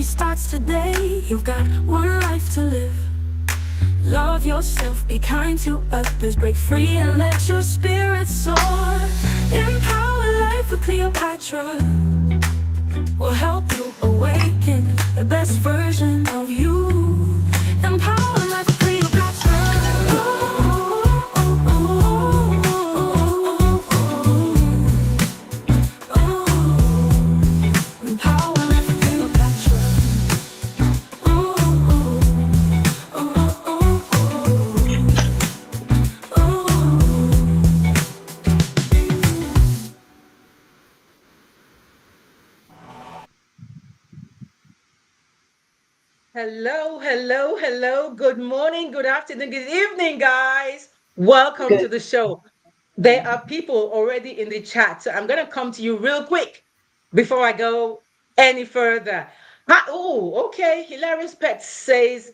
starts today. You've got one life to live. Love yourself, be kind to others, break free and let your spirit soar. Empower life with Cleopatra will help you awaken the best version of you. Empower life with Cleopatra. Oh, oh, oh, oh, oh, oh. Empower life with Cleopatra. Oh, oh, oh, oh, oh, oh. Hello, hello, hello. Good morning, good afternoon, good evening, guys. Welcome to Good. the show. There are people already in the chat, so I'm going to come to you real quick before I go any further. Oh, okay. Hilarious Pet says,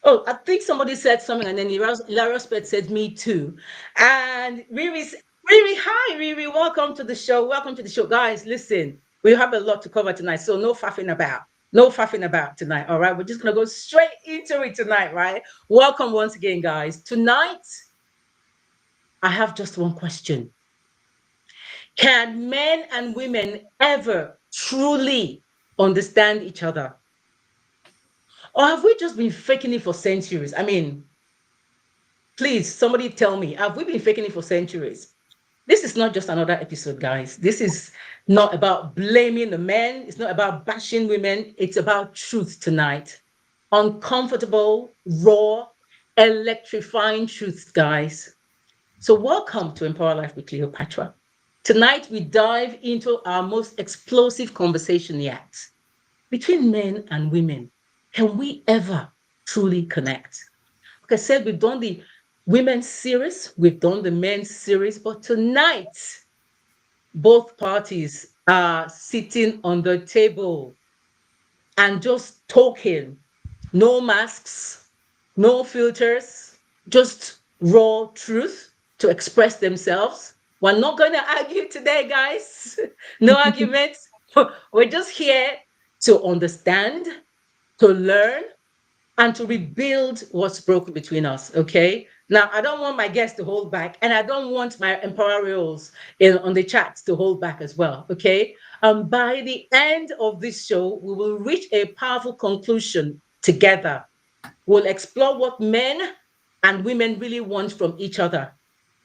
oh, I think somebody said something, and then Hilarious Pet said, me too. And Riri, hi, Riri. Welcome to the show. Welcome to the show. Guys, listen, we have a lot to cover tonight, so no faffing about. No faffing about tonight, all right? We're just going to go straight into it tonight, right? Welcome once again, guys. Tonight, I have just one question. Can men and women ever truly understand each other? Or have we just been faking it for centuries? I mean, please, somebody tell me, have we been faking it for centuries? This is not just another episode, guys. This is not about blaming the men. It's not about bashing women. It's about truth tonight. Uncomfortable, raw, electrifying truth, guys. So, welcome to Empower Life with Cleopatra. Tonight, we dive into our most explosive conversation yet. Between men and women, can we ever truly connect? Like I said, we've done the women's series, we've done the men's series, but tonight, both parties are sitting on the table and just talking. No masks, no filters, just raw truth to express themselves. We're not going to argue today, guys. No arguments. We're just here to understand, to learn, and to rebuild what's broken between us. Okay. Now, I don't want my guests to hold back, and I don't want my empowerals on the chat to hold back as well. Okay. By the end of this show, we will reach a powerful conclusion together. We'll explore what men and women really want from each other.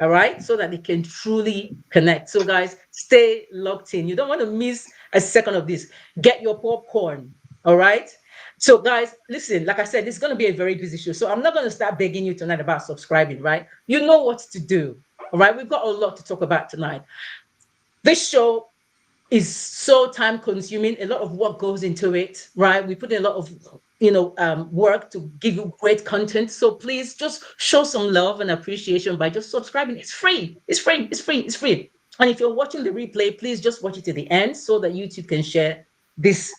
All right. So that they can truly connect. So, guys, stay locked in. You don't want to miss a second of this. Get your popcorn. All right. So, guys, listen, like I said, it's going to be a very busy show. So, I'm not going to start begging you tonight about subscribing, right? You know what to do. All right. We've got a lot to talk about tonight. This show is so time consuming. A lot of work goes into it, right? We put in a lot of work to give you great content. So please just show some love and appreciation by just subscribing. It's free. It's free. It's free. It's free. And if you're watching the replay, please just watch it to the end so that YouTube can share this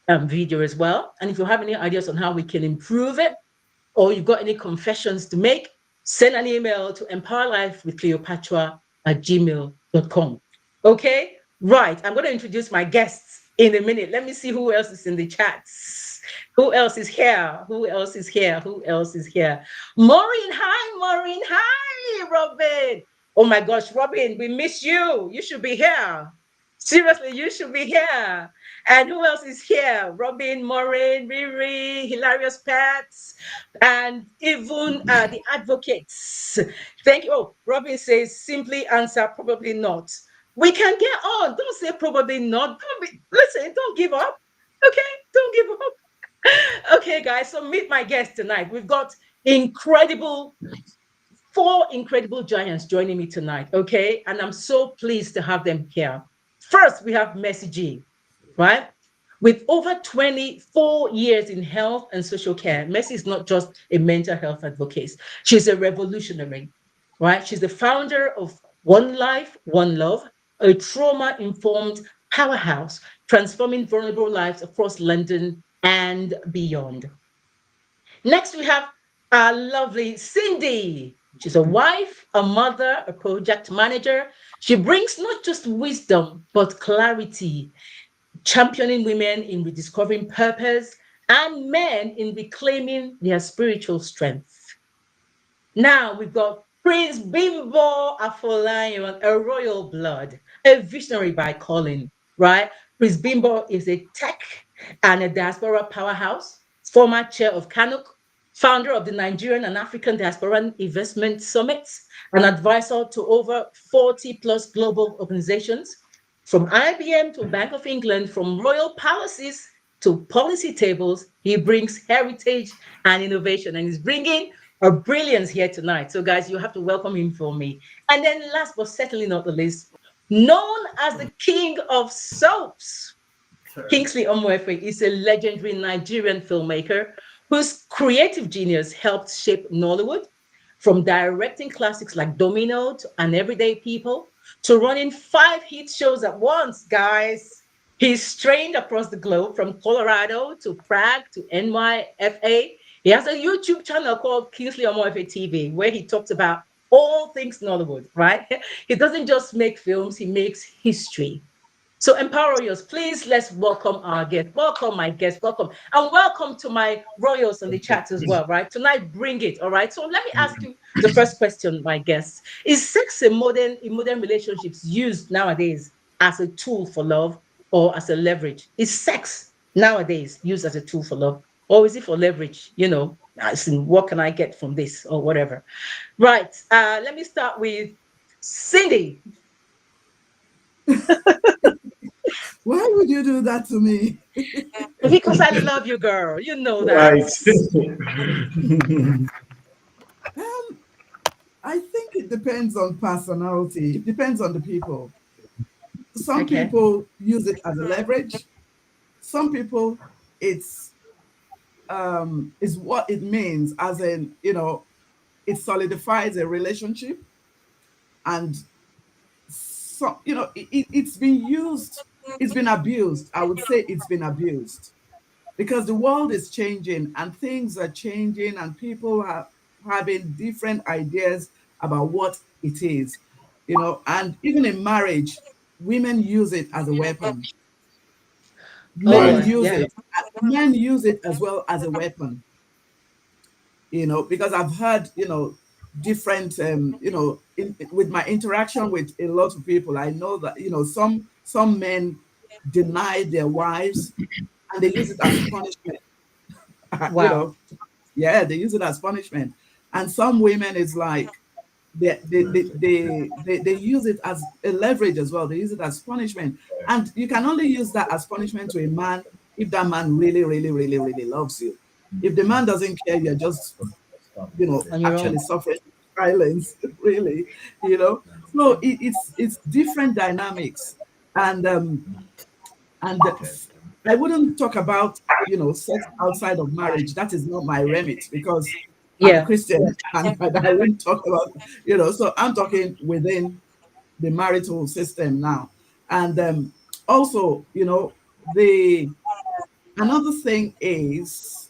video as well. And if you have any ideas on how we can improve it, or you've got any confessions to make, send an email to empowerlifewithcleopatra@gmail.com. Okay? Right. I'm going to introduce my guests in a minute. Let me see who else is in the chats. Who else is here? Who else is here? Who else is here? Maureen, hi, Maureen. Hi, Robin. Oh my gosh, Robin, we miss you. You should be here. Seriously, you should be here. And who else is here? Robin, Maureen, Riri, Hilarious Pets, and even the advocates. Thank you. Oh, Robin says simply answer probably not. We can get on. Don't say probably not. Listen, don't give up. Okay, don't give up. Okay, guys. So meet my guest tonight. We've got incredible four incredible giants joining me tonight. Okay, and I'm so pleased to have them here. First, we have Mercy G, right? With over 24 years in health and social care, Mercy is not just a mental health advocate. She's a revolutionary, right? She's the founder of One Life, One Love, a trauma-informed powerhouse, transforming vulnerable lives across London and beyond. Next, we have our lovely Cindy. She's a wife, a mother, a project manager. She brings not just wisdom, but clarity, championing women in rediscovering purpose and men in reclaiming their spiritual strength. Now we've got Prince Bimbo Afolayan, a royal blood, a visionary by calling, right? Prince Bimbo is a tech and a diaspora powerhouse, former chair of Kanuk, founder of the Nigerian and African Diaspora Investment Summits, an advisor to over 40 plus global organizations, from IBM to Bank of England, from royal palaces to policy tables. He brings heritage and innovation, and he's bringing a brilliance here tonight. So, guys, you have to welcome him for me. And then, last but certainly not the least, known as the king of soaps, Kingsley Omoefe is a legendary Nigerian filmmaker whose creative genius helped shape Nollywood, from directing classics like Domino to and Everyday People to running 5 hit shows at once, guys. He's trained across the globe from Colorado to Prague to NYFA. He has a YouTube channel called Kingsley Omoefe TV where he talks about all things Nollywood, right? He doesn't just make films, he makes history. So empower yours. Please let's welcome our guest. Welcome my guest. Welcome. And welcome to my royals in the chat as well, right? Tonight, bring it. All right. So let me ask you the first question, my guest. Is sex in modern relationships used nowadays as a tool for love or as a leverage? Is sex nowadays used as a tool for love? Or is it for leverage? As in what can I get from this or whatever? Right. Let me start with Cindy. Why would you do that to me? Because I love you, girl. You know that. Right. Um, I think it depends on personality. It depends on the people. Some Okay. people use it as a leverage. Some people, it's is what it means, as in, it solidifies a relationship, and so it's been used, it's been abused. I would say it's been abused because the world is changing and things are changing and people are having different ideas about what it is, and even in marriage, women use it as a weapon. Oh Men Right. boy. use Yeah. it. Men use it as well as a weapon, because I've heard, different, with my interaction with a lot of people, I know that, some men deny their wives and they use it as punishment. you Wow. know, yeah, they use it as punishment. And some women is like, they use it as a leverage as well. They use it as punishment. And you can only use that as punishment to a man if that man really, really, really, really loves you. If the man doesn't care, you're just, On your own. actually suffering silence, really, So it's different dynamics. And I wouldn't talk about, sex outside of marriage. That is not my remit because I'm a Yeah. Christian and I wouldn't talk about, so I'm talking within the marital system now. And also, the another thing is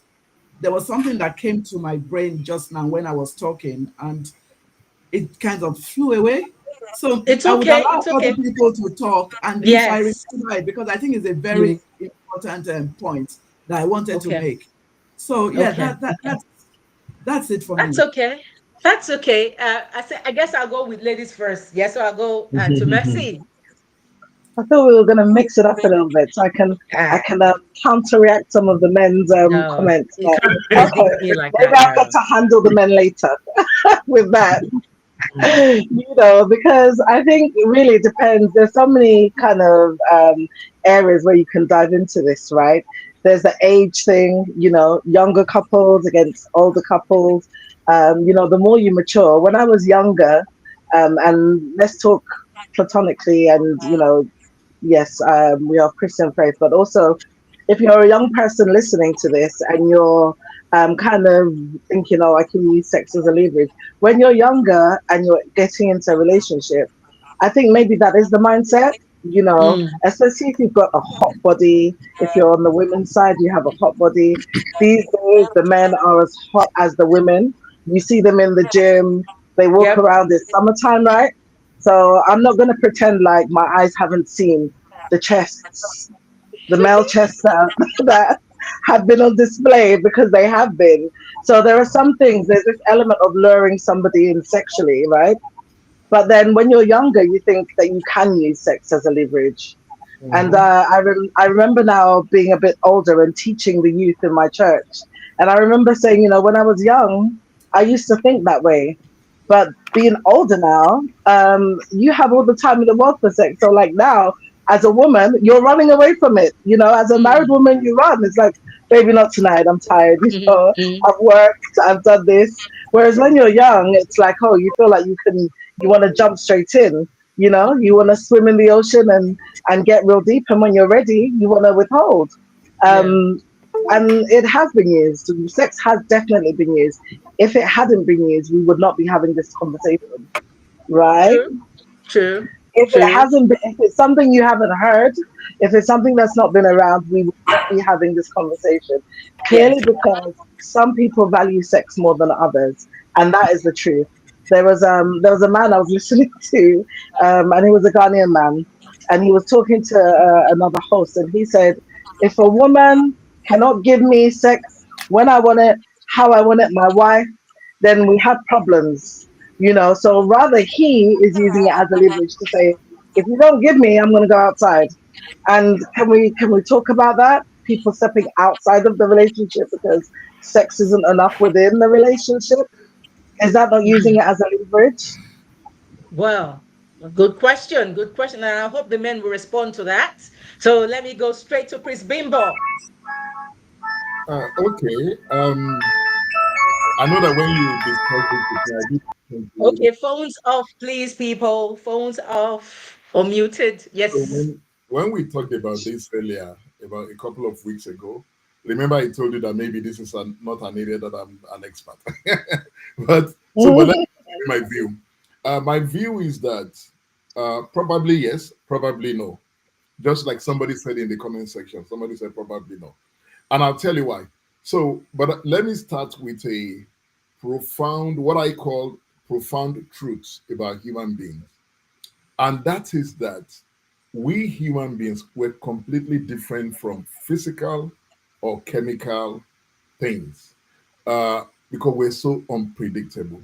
there was something that came to my brain just now when I was talking, and it kind of flew away. So It's I would okay. allow It's other okay. people to talk, and if I Yes. remember it, because I think it's a You very important point that I wanted to okay. make. So yeah, Okay. that that Okay. that's it for That's me. okay. That's okay. I guess I'll go with ladies first. Yes, so I'll go to Mercy. I thought we were going to mix it up a little bit so I Ah, can counter react some of the men's no, comments. you But can't okay, contradict me like maybe that, I'll get girl. to handle the men later with that. Because I think it really depends. There's so many kind of areas where you can dive into this, right? There's the age thing, younger couples against older couples. The more you mature. When I was younger, and let's talk platonically, and yes, we are Christian faith, but also if you're a young person listening to this and you're kind of thinking, oh, I can use sex as a leverage. When you're younger and you're getting into a relationship, I think maybe that is the mindset, Mm. especially if you've got a hot body. If you're on the women's side, you have a hot body. These days, the men are as hot as the women. You see them in the gym, they walk Yep. around, it's summertime, right? So I'm not going to pretend like my eyes haven't seen the chests, the male chests that have been on display because they have been. So there are some things, there's this element of luring somebody in sexually, right? But then when you're younger, you think that you can use sex as a leverage. And Mm-hmm. I remember now being a bit older and teaching the youth in my church. And I remember saying, you know, when I was young, I used to think that way. But being older now, you have all the time in the world for sex. So, like now, as a woman, you're running away from it. You know, as a married Mm. woman, you run. It's like, baby, not tonight. I'm tired. You Mhm, know, mhm. I've worked, I've done this. Whereas when you're young, it's like, oh, you feel like you want to jump straight in. You know, you want to swim in the ocean and get real deep. And when you're ready, you want to withhold. Yeah. Um, and it has been used. Sex has definitely been used. If it hadn't been used, we would not be having this conversation, right? True. True. If it True. hasn't been, if it's something you haven't heard, if it's something that's not been around, we would not be having this conversation. Yes. Clearly, because some people value sex more than others, and that is the truth. There was a man I was listening to, and he was a Ghanaian man, and he was talking to another host, and he said, "If a woman cannot give me sex when I want it, how I want it, my wife, then we have problems." You know, so rather he is using it as a leverage to say, if you don't give me, I'm going to go outside. And can we talk about that? People stepping outside of the relationship because sex isn't enough within the relationship. Is that not using it as a leverage? Well, a good question. Good question. And I hope the men will respond to that. So let me go straight to Chris Bimbo. Okay. I know that when you discussed this with me, I did think Okay, phones off, please, people. Phones off or muted. so Yes. when we talked about this earlier, about a couple of weeks ago, remember I told you that maybe this is not an area that I'm an expert. But let me give you my view. My view is that probably yes, probably no. Just like somebody said in the comment section, somebody said probably no. And I'll tell you why. So, but let me start with a profound, what I call profound truths about human beings. And that is that we human beings were completely different from physical or chemical things because we're so unpredictable.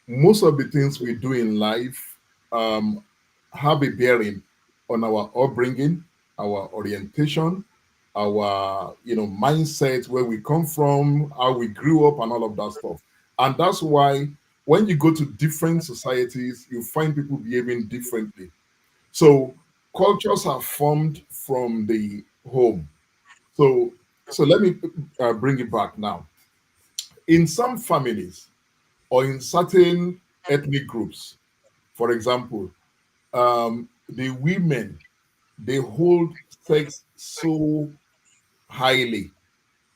Most of the things we do in life um, have a bearing on our upbringing, our orientation, our mindset, where we come from, how we grew up, and all of that stuff. And that's why when you go to different societies, you find people behaving differently. So cultures are formed from the home. So let me bring it back now. In some families or in certain ethnic groups, for example, the women, they hold sex so highly,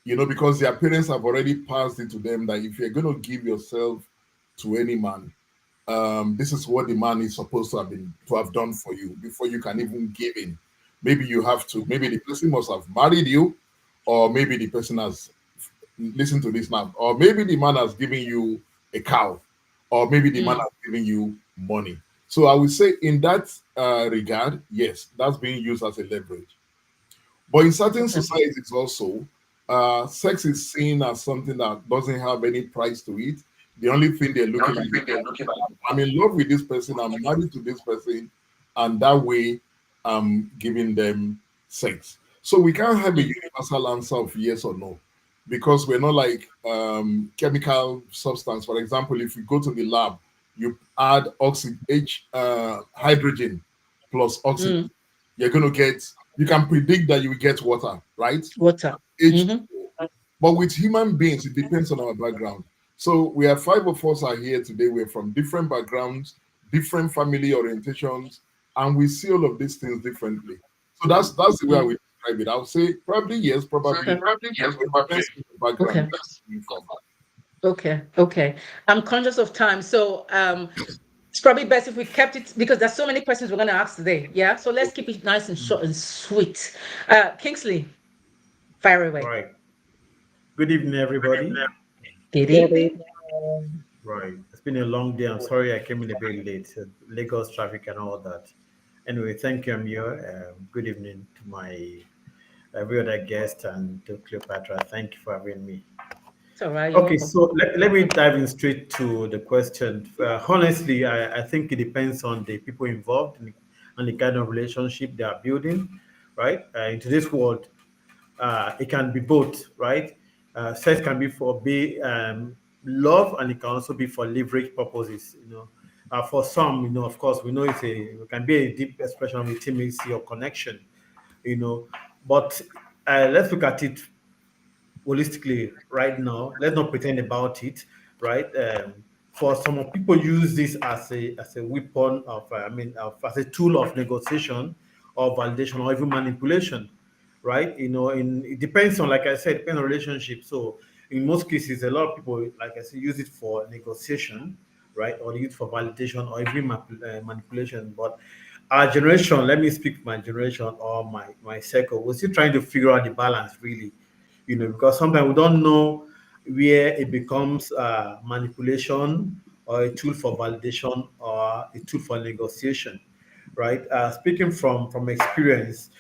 because their parents have already passed it to them that if you're going to give yourself to any man, this is what the man is supposed to have done for you before you can even give in. Maybe you have to. Maybe the person must have married you, or maybe the person has. Listen to this now. Or maybe the man has given you a cow, or maybe the man Mm. has given you money. So I would say, in that regard, yes, that's being used as a leverage. But in certain Okay. societies also, sex is seen as something that doesn't have any price to it. The only thing they're looking at is, I'm in love with this person, I'm married to this person, and that way I'm giving them sex. So we can't have a Mm. universal answer of yes or no, because we're not like chemical substance. For example, if you go to the lab, you add hydrogen plus oxygen, Mm. you're going to get, you can predict that you will get water, right? Water. Mm-hmm. H2O. But with human beings, it depends on our background. So we are five of us are here today. We're from different backgrounds, different family orientations, and we see all of these things differently. So that's the way I Mm. would describe it. I would say probably yes, probably Okay. no. It depends on the background Okay. you're coming from. Okay. Okay. I'm conscious of time. So it's probably best if we kept it because there's so many questions we're going to ask today. Yeah. So let's keep it nice and short and sweet. Kingsley, fire away. Right. Good evening, everybody. Good Good evening. evening. Right. It's been a long day. I'm sorry I came in a bit late. Lagos traffic and all that. Anyway, thank you, Amir. Good evening to my every other guest, and to Cleopatra. Thank you for having me. It's all right. You're Okay, welcome. so let me dive in straight to the question. Honestly, I think it depends on the people involved and the kind of relationship they are building, right? In today's world, it can be both, right? Sex can be for love, and it can also be for leverage purposes. For some, of course, we know it can be a deep expression of intimacy or connection. You know, but let's look at it holistically right now. Let's not pretend about it, right? For some people, use this as a weapon of, as a tool of negotiation, or validation, or even manipulation, right? It depends on, like I said, depends on relationship. So in most cases, a lot of people, like I said, use it for negotiation, right, or they use it for validation, or even manipulation. But our generation, let me speak for my generation or my circle, we're still trying to figure out the balance, really, because sometimes we don't know where it becomes manipulation, or a tool for validation, or a tool for negotiation, right? Speaking from experience,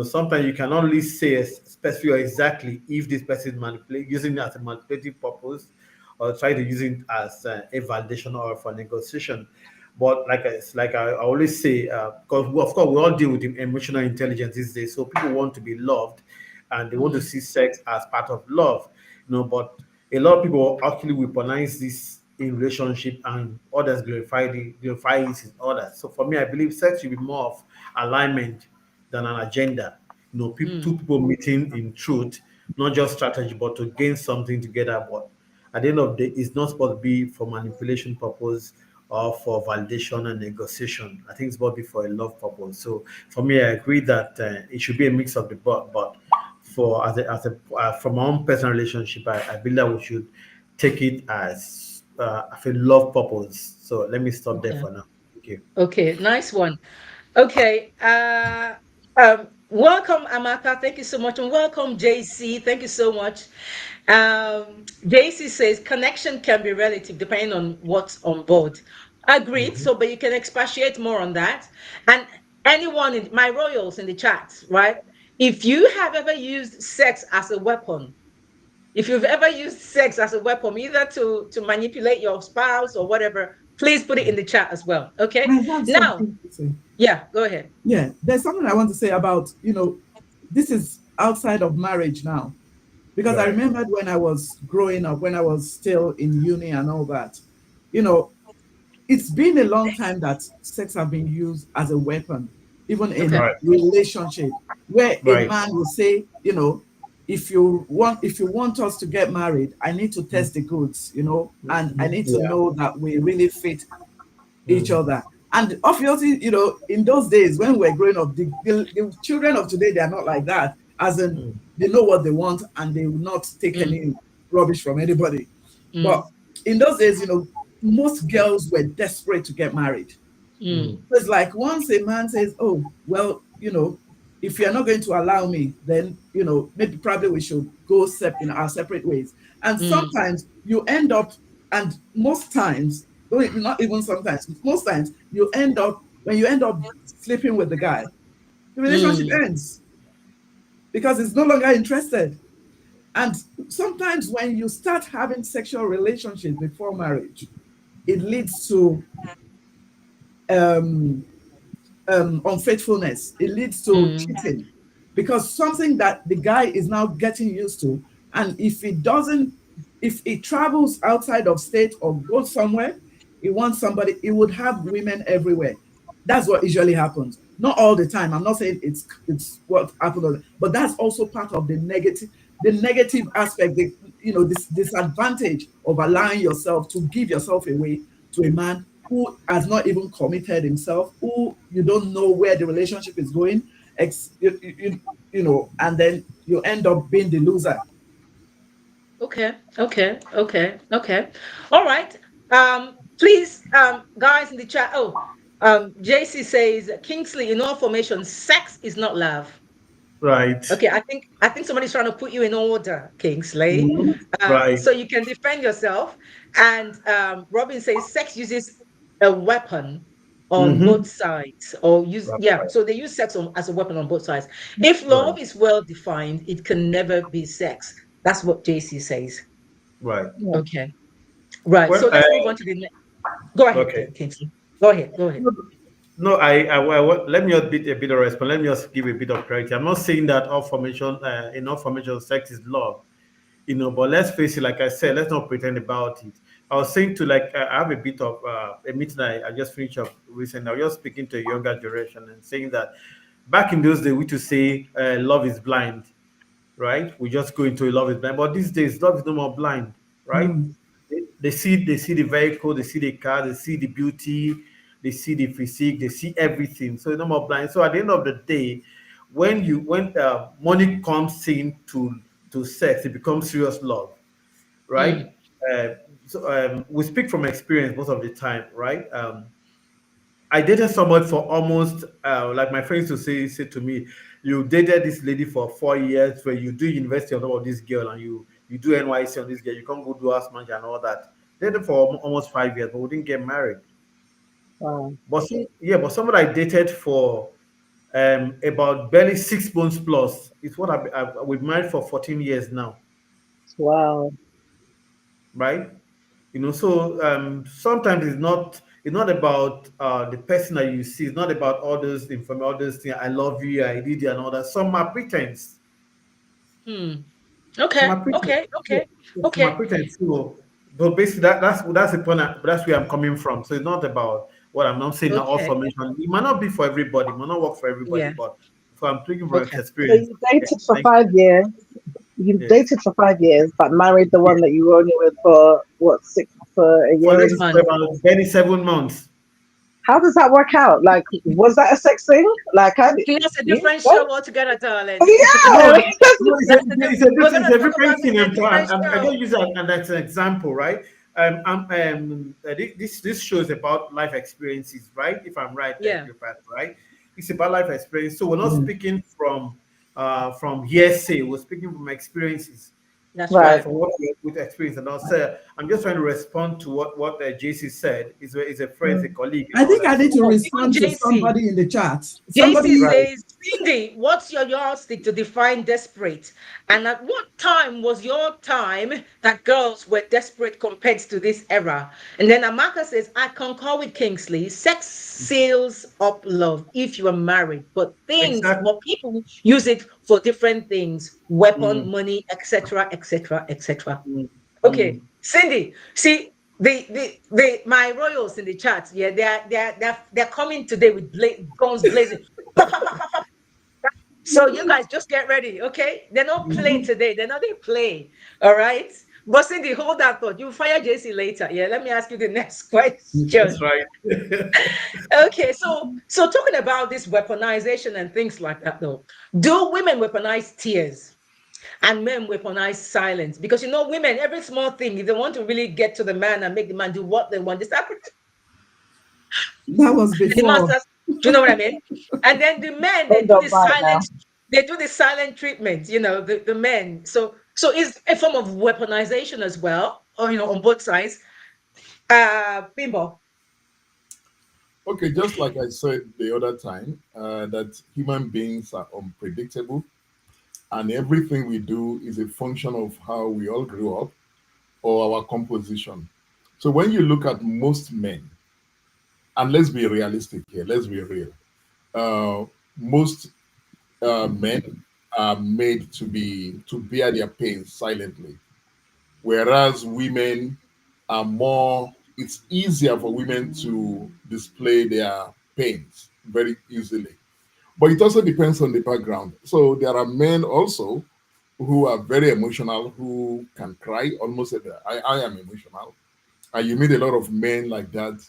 sometimes you can only say specifically or exactly if this person manipulate using it as a manipulative purpose, or try to use it as a validation or for negotiation. But like I always say, because of course we all deal with emotional intelligence these days, so people want to be loved, and they want to see sex as part of love, but a lot of people actually weaponize this in relationship, and others glorify it in others. So for me, I believe sex should be more of alignment than an agenda. Two people meeting in truth, not just strategy, but to gain something together. But at the end of the day, it's not supposed to be for manipulation purpose or for validation and negotiation. I think it's supposed to be for a love purpose. So for me, I agree that it should be a mix of the both. But for from my own personal relationship, I believe that we should take it as a love purpose. So let me stop there Okay. for now. Thank you. Okay. Nice one. Okay. Welcome, Amaka. Thank you so much. And welcome, JC. Thank you so much. JC says connection can be relative depending on what's on board. Agreed. Mhm. So, but you can expatiate more on that. And anyone in my royals in the chat, right? If you have ever used sex as a weapon, if you've ever used sex as a weapon, either to manipulate your spouse or whatever, please put it in the chat as well. Okay. I have Now, something to say. yeah, go ahead. Yeah, there's something I want to say about, this is outside of marriage now. Because I Right. remembered when I was growing up, when I was still in uni and all that, you know, it's been a long time that sex have been used as a weapon, even in Okay. Right. relationship, where a Right. man will say, if you want us to get married, I need to test the goods, and I need to Yeah. know that we really fit each Mm. other. And obviously, in those days when we're growing up, the children of today, they are not like that. As in, Mm. they know what they want and they will not take Mm, any rubbish from anybody. But mm, in those days, most girls were desperate to get married. mm, Mm. So it's like once a man says, "Oh, well, if you're not going to allow me, then maybe probably we should go in our separate ways." And mm, sometimes you end up, and most times, not even sometimes, most times you end up when you end up sleeping with the guy, the relationship mm, ends because it's no longer interested. And sometimes when you start having sexual relationships before marriage, it leads to um, unfaithfulness. It leads to mm, cheating because something that the guy is now getting used to, and if it travels outside of state or goes somewhere, he wants somebody. He would have women everywhere. That's what usually happens. Not all the time. I'm not saying it's what happened, but that's also part of the negative aspect, this disadvantage of allowing yourself to give yourself away to a man who has not even committed himself, who you don't know where the relationship is going, and then you end up being the loser. okay, okay, okay, okay. All right. Please, guys in the chat. Oh, JC says Kingsley, in all formation, sex is not love. Right. Okay, I think somebody's trying to put you in order, Kingsley, Mhm. Right. so you can defend yourself. And Robin says sex uses a weapon. on both sides, or use, Right. yeah, so they use sex as a weapon on both sides. If Right. love is well defined, it can never be sex. That's what JC says. Right. Yeah. Okay, right. So Well, let's move on to the next. Go ahead, okay. Kingsley. Go ahead. Go ahead. No, let me just a bit of response. Let me just give a bit of clarity. I'm not saying that all formation, in all formation, sex is love, but let's face it. Like I said, let's not pretend about it. I was saying to, like, I have a bit of a meeting I just finished up recently. I was just speaking to a younger generation and saying that back in those days, we used to say love is blind, right? We just go into a love is blind. But these days, love is no more blind, right? Mm. They see the vehicle, they see the car, they see the beauty, they see the physique, they see everything. So it's no more blind. So at the end of the day, when money comes in to sex, it becomes serious love, right? Mm, Uh, we speak from experience most of the time, right? I dated someone for almost, like my friends would say to me, you dated this lady for 4 years, where you do university on top of this girl, and you do NYC on this girl, you can't go do house manager and all that. Dated for almost 5 years, but we didn't get married. Wow. But someone I dated for about barely 6 months plus. It's what we've married for 14 years now, Wow. right? So sometimes it's not about the person that you see. It's not about all those information, all those things. I love you, I did you, and all that. Some are pretense. hmm. Some Okay. are pretense. Okay. Yeah, Okay. yeah, some are Okay. pretense. So, but basically, that's the point. That's where I'm coming from. So it's not about what I'm not saying. Now, all Okay. formation. It might not be for everybody. It might not work for everybody. Yeah. But if I'm speaking from Okay. So experience, you dated for like, 5 years. You yes, dated for 5 years, but married the yes. one that you were only with for what, for a For year Six and for months. about 7 months. how does that work out? Like, was that a sex thing? Like, See, that's a you different know? show altogether, darling. No, Yeah. no, it's a, That's a it's different. a We're different, it's gonna a talk about different it thing. in a different I show. don't use that as an example, right? This show is about life experiences, right? If I'm right, Yeah. Cleopatra, right? It's about life experience. So we're not Yeah. speaking from hearsay. We're speaking from experiences, That's right? Right. right. From what we with experience. And also, I'm just trying to respond to what JC said. Is a friend, a Mm. colleague, and I all think I that. need So to Oh, even respond to JC. somebody in the chat. JC Somebody, right. says, Cindy, what's your yardstick to define desperate? And at what time was your time that girls were desperate compared to this era? And then Amaka says, I concur with Kingsley. Sex seals up love if you are married, Exactly. but people use it for different things, weapon, Mm, money, etc., etc., etc. mm, Okay, mm. Cindy, see the my royals in the chat, yeah, they're coming today with guns blazing. Pa, pa, pa, pa, pa. So you guys just get ready, okay? They're not playing today. They're not they play. All right. But Cindy, hold that thought. You'll fire JC later. Yeah, let me ask you the next That's question. right. Okay, so talking about this weaponization and things like that, though, do women weaponize tears? And men weaponize silence because women, every small thing, if they want to really get to the man and make the man do what they want, they start that was and the man before. starts, do you know what I mean? And then the men, they Hold do on the right now. silent, treatment, the men. So it's a form of weaponization as well, or on both sides. Bimbo. Okay, just like I said the other time, that human beings are unpredictable, and everything we do is a function of how we all grew up or our composition. So when you look at most men, and let's be realistic here, let's be real. Most men are made to bear their pains silently, whereas women are more. It's easier for women to display their pains very easily, but it also depends on the background. So there are men also who are very emotional, who can cry almost. I am emotional, and you meet a lot of men like that.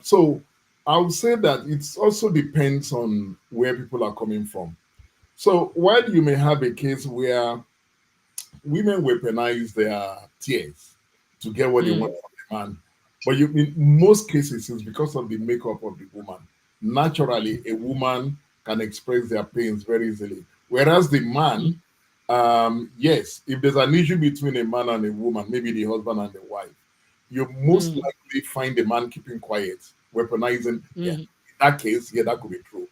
So I would say that it also depends on where people are coming from. So while you may have a case where women weaponize their tears to get what they want Mm, from a man, but in most cases it's because of the makeup of the woman. Naturally, a woman can express their pains very easily, whereas the man, mm, yes, if there's an issue between a man and a woman, maybe the husband and the wife, you most mm, likely find the man keeping quiet. weaponizing. Yeah, Mm. in that case, yeah, that could be true.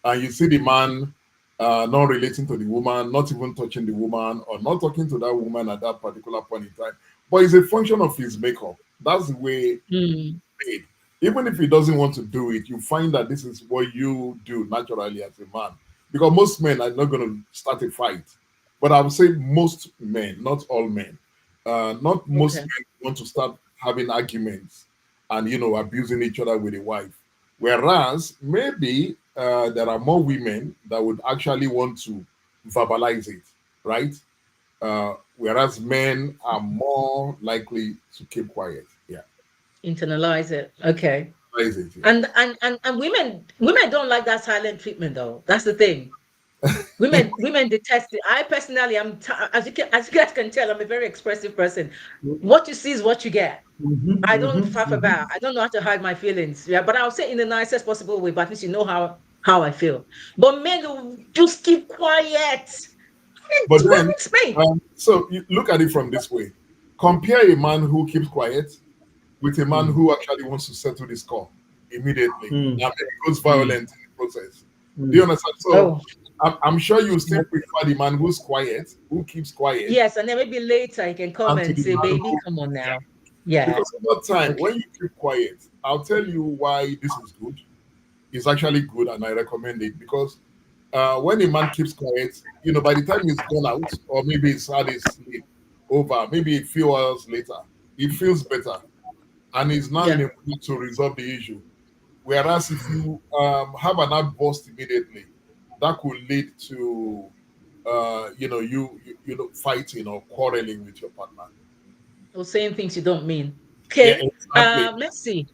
And you see the man not relating to the woman, not even touching the woman, or not talking to that woman at that particular point in time. But it's a function of his makeup. That's the way Mm. made. Even if he doesn't want to do it, you find that this is what you do naturally as a man. Because most men are not going to start a fight. But I would say most men, not all men, not most Okay. men want to start having arguments and abusing each other with a wife. Whereas maybe there are more women that would actually want to verbalize it, right? Whereas men are more likely to keep quiet. Yeah, Internalize it. Okay. verbalize it. Yeah. And women don't like that silent treatment though. That's the thing. Women detest it. I personally am as you guys can tell, I'm a very expressive person. What you see is what you get. I don't faff about. I don't know how to hide my feelings. Yeah, but I'll say in the nicest possible way, but at least you know how I feel. But men will just keep quiet. It But then, worries me. so you look at it from this way: compare a man who keeps quiet with a man Mm, who actually wants to settle the score immediately mm, and then goes mm, violent in the process. Do you mm. understand? So Oh, I'm sure you still prefer the man who's quiet, who keeps quiet, yes, and then maybe later he can come and to and the say, man "Baby, who, come on yeah. now." Yeah. Because over time, Okay. when you keep quiet, I'll tell you why this is good. It's actually good, and I recommend it because when a man keeps quiet, by the time he's gone out, or maybe he's had his sleep over, maybe a few hours later, he feels better and he's now in Yeah. a mood to resolve the issue. Whereas if you have an outburst immediately, that could lead to fighting or quarreling with your partner. Or saying things you don't mean. Yeah, Okay. exactly. Mercy.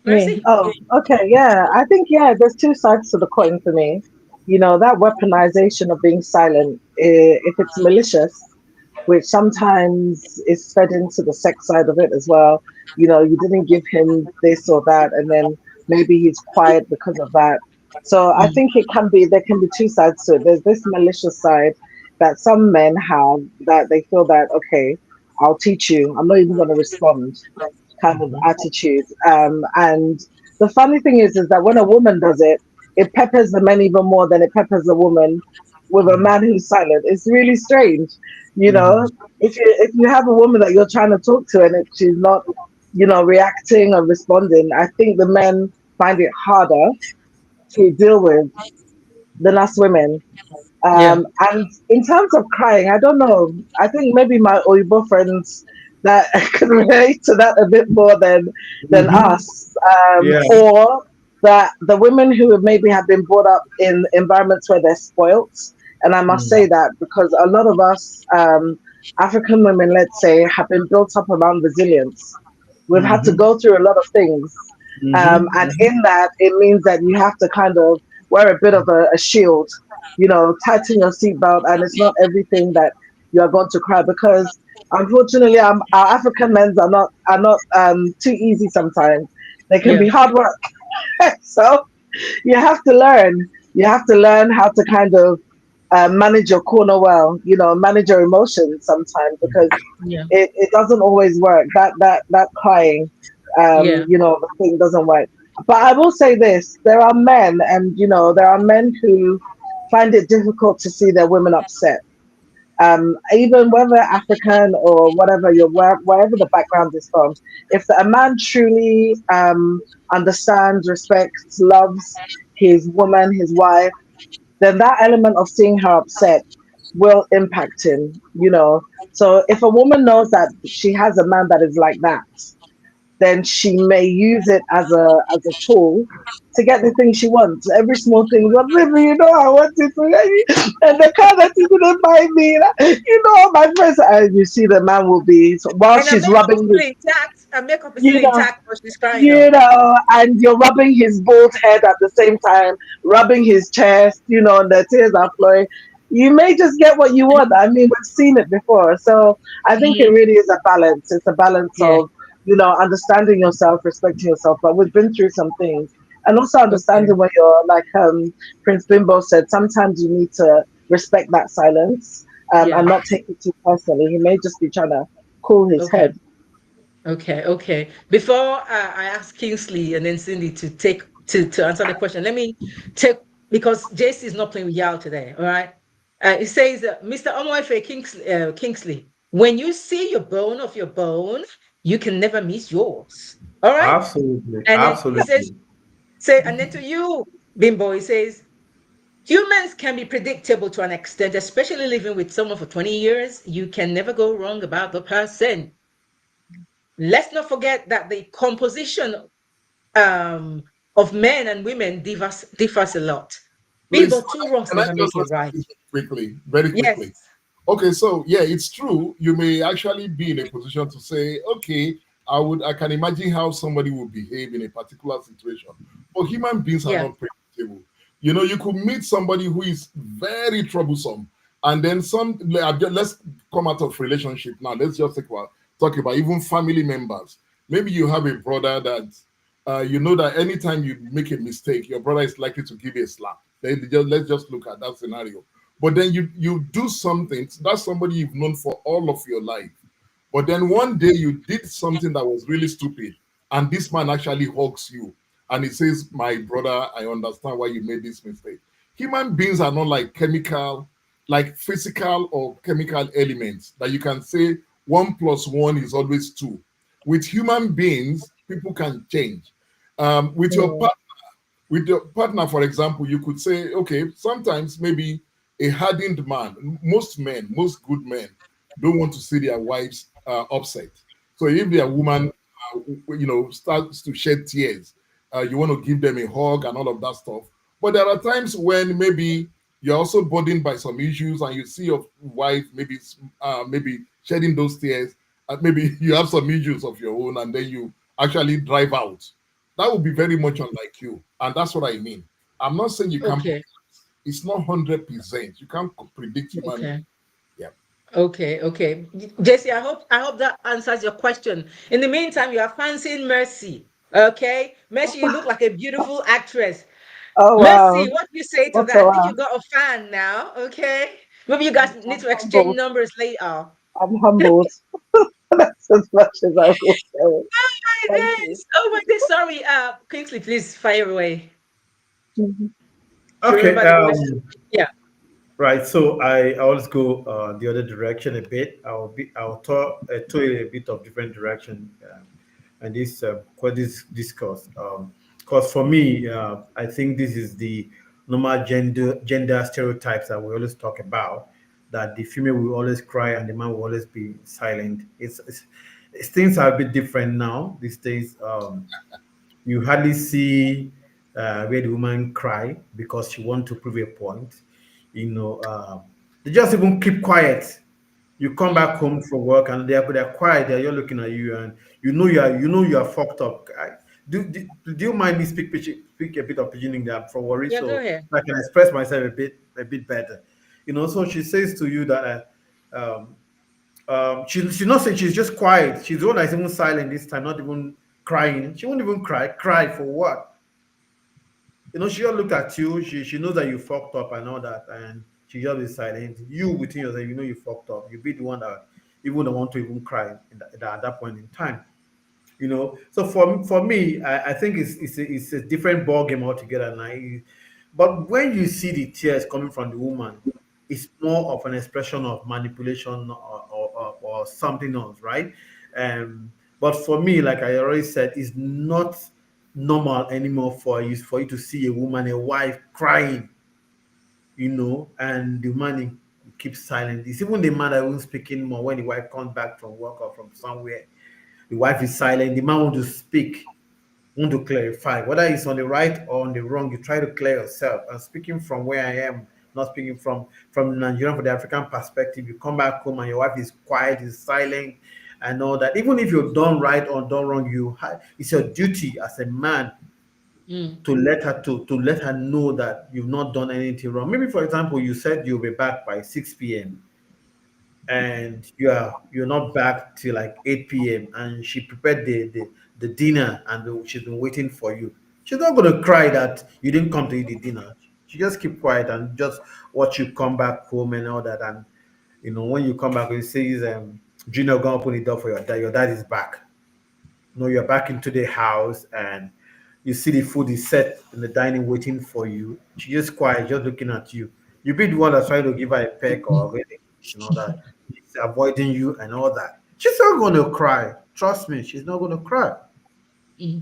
Me. Mercy. Oh, okay. Yeah. I think, yeah, there's two sides to the coin for me. That weaponization of being silent, if it's malicious, which sometimes is fed into the sex side of it as well. You didn't give him this or that, and then maybe he's quiet because of that. So I Mm. think there can be two sides to it. There's this malicious side that some men have that they feel that, okay, I'll teach you. I'm not even going to respond kind of Mhm. attitude. And the funny thing is that when a woman does it, it peppers the men even more than it peppers the woman with a man who's silent. It's really strange, you Mhm. know. If you have a woman that you're trying to talk to and she's not, reacting or responding, I think the men find it harder to deal with than us women. Yeah. And in terms of crying, I don't know. I think maybe my Oibo friends that can relate to that a bit more than Mhm. us, Yeah. or that the women who maybe have been brought up in environments where they're spoilt. And I must Mm. say that because a lot of us African women, let's say, have been built up around resilience. We've had to Mhm. go through a lot of things, Mhm. and in that, it means that you have to kind of wear a bit of a shield, tighten your seatbelt, and it's not everything that you are going to cry because unfortunately, our African men's are not too easy sometimes. They can be Yeah. hard work. So you have to learn. You have to learn how to kind of manage your corner well. Manage your emotions sometimes because Yeah. it doesn't always work. That crying, Yeah. the thing doesn't work. But I will say this: there are men, and there are men who find it difficult to see their women upset. Even whether African or whatever wherever the background is from, if a man truly understands, respects, loves his woman, his wife, then that element of seeing her upset will impact him. So if a woman knows that she has a man that is like that, then she may use it as a tool to get the thing she wants. Every small thing, well, baby, I want it to, and the car that you didn't buy me, my friends, and you see the man will be so while And her she's makeup is rubbing still his, intact. Her makeup is still you know, intact, but she's crying though. and you're rubbing his bald head at the same time, rubbing his chest, and the tears are flowing. You may just get what you want. I mean, we've seen it before. So I think it Mhm. really is a balance. It's a balance Yeah. of, understanding yourself, respecting yourself. But we've been through some things. And also Okay. understanding when you're like Prince Bimbo said, sometimes you need to respect that silence and Yeah. not take it too personally. He may just be trying to cool his Okay. head. Okay, okay. Before I ask Kingsley and then Cindy to take to answer the question, let me take because JC is not playing with Yao today. All right. It says, Mr. Omoefe Kingsley, when you see your bone of your bone, you can never miss yours. All right. Absolutely, And then he says, absolutely. and then to you, Bimbo, he says, humans can be predictable to an extent, especially living with someone for 20 years. You can never go wrong about the person. Let's not forget that the composition um, of men and women differs a lot. Please, Bimbo, two wrongs can I never just make it answer right. this quickly, very quickly? Yes. Okay, so yeah, it's true. You may actually be in a position to say, okay, I can imagine how somebody would behave in a particular situation. But human beings are Yeah. not predictable. You know, you could meet somebody who is very troublesome, and then let's come out of relationship now. Let's just talk about even family members. Maybe you have a brother that you know that anytime you make a mistake, your brother is likely to give you a slap. Let's just look at that scenario. But then you do something, that's somebody you've known for all of your life. But then one day you did something that was really stupid, and this man actually hugs you and he says, my brother, I understand why you made this mistake. Human beings are not like like physical or chemical elements that you can say one plus one is always two. With human beings, people can change. With your Mm. partner, for example, you could say, okay, sometimes maybe a hardened man, most men, most good men, don't want to see their wives upset. So if their woman, starts to shed tears, you want to give them a hug and all of that stuff. But there are times when maybe you're also burdened by some issues, and you see your wife maybe shedding those tears. Maybe you have some issues of your own, and then you actually drive out. That would be very much unlike you, and that's what I mean. I'm not saying you can't. Okay. It's not 100%. You can't predict human beings. Okay. Yeah. Okay. Okay. Jesse, I hope that answers your question. In the meantime, you are fancying Mercy. Okay. Mercy, you look like a beautiful actress. Oh Mercy, wow. what do you say to What a that? I think wow. you got a fan now. Okay. Maybe you guys need I'm to exchange humbled. numbers later. I'm humbled. That's as much as I will say. My Thank you. days. Oh my days. Sorry. Kingsley, please fire away. Mhm. Do you Okay. remember the question? Yeah. Right. So I always go the other direction a bit. I'll talk to a bit of different direction, and this quite this discourse. Because for me, I think this is the normal gender stereotypes that we always talk about. That the female will always cry and the man will always be silent. Things are a bit different now these days. You hardly see where the woman cry because she want to prove a point. You know, they just even keep quiet. You come Mm. back home from work and they're quiet. They're just looking at you, and you are fucked up. Do you mind me speak a bit of pidgin in there for worry Yeah, go so ahead. I can express myself a bit better. So she says to you that she's not saying, she's just quiet. She's the one that's even silent this time, not even crying. She won't even cry. Cry for what? She just look at you. She knows that you fucked up and all that, and she just be silent. You within yourself, you fucked up. You be the one that even don't want to even cry at that point in time. So for me, I think it's a different ball game altogether now. But when you see the tears coming from the woman, it's more of an expression of manipulation or something else, right? But for me, like I already said, it's not normal anymore for you to see a woman, a wife crying, and the man keeps silent. It's even the man that won't speak anymore when the wife comes back from work or from somewhere. The wife is silent. The man want to speak, want to clarify whether it's on the right or on the wrong. You try to clear yourself. And speaking from where I am, not speaking from Nigerian, for the African perspective. You come back home and your wife is quiet, is silent, and all that. Even if you've done right or done wrong, it's your duty as a man Mm. to let her know that you've not done anything wrong. Maybe, for example, you said you'll be back by 6 p.m. and you're not back till like 8 p.m. and she prepared the dinner and she's been waiting for you. She's not gonna cry that you didn't come to eat the dinner. She just keep quiet and just watch you come back home and all that. And when you come back, it says Junior gonna open the door for your dad. Your dad is back. You're back into the house and you see the food is set in the dining waiting for you. She just quiet, just looking at you. You be the one that's trying to give her a peck or anything, that. She's avoiding you and all that. She's not going to cry. Trust me, she's not going to cry. Mm,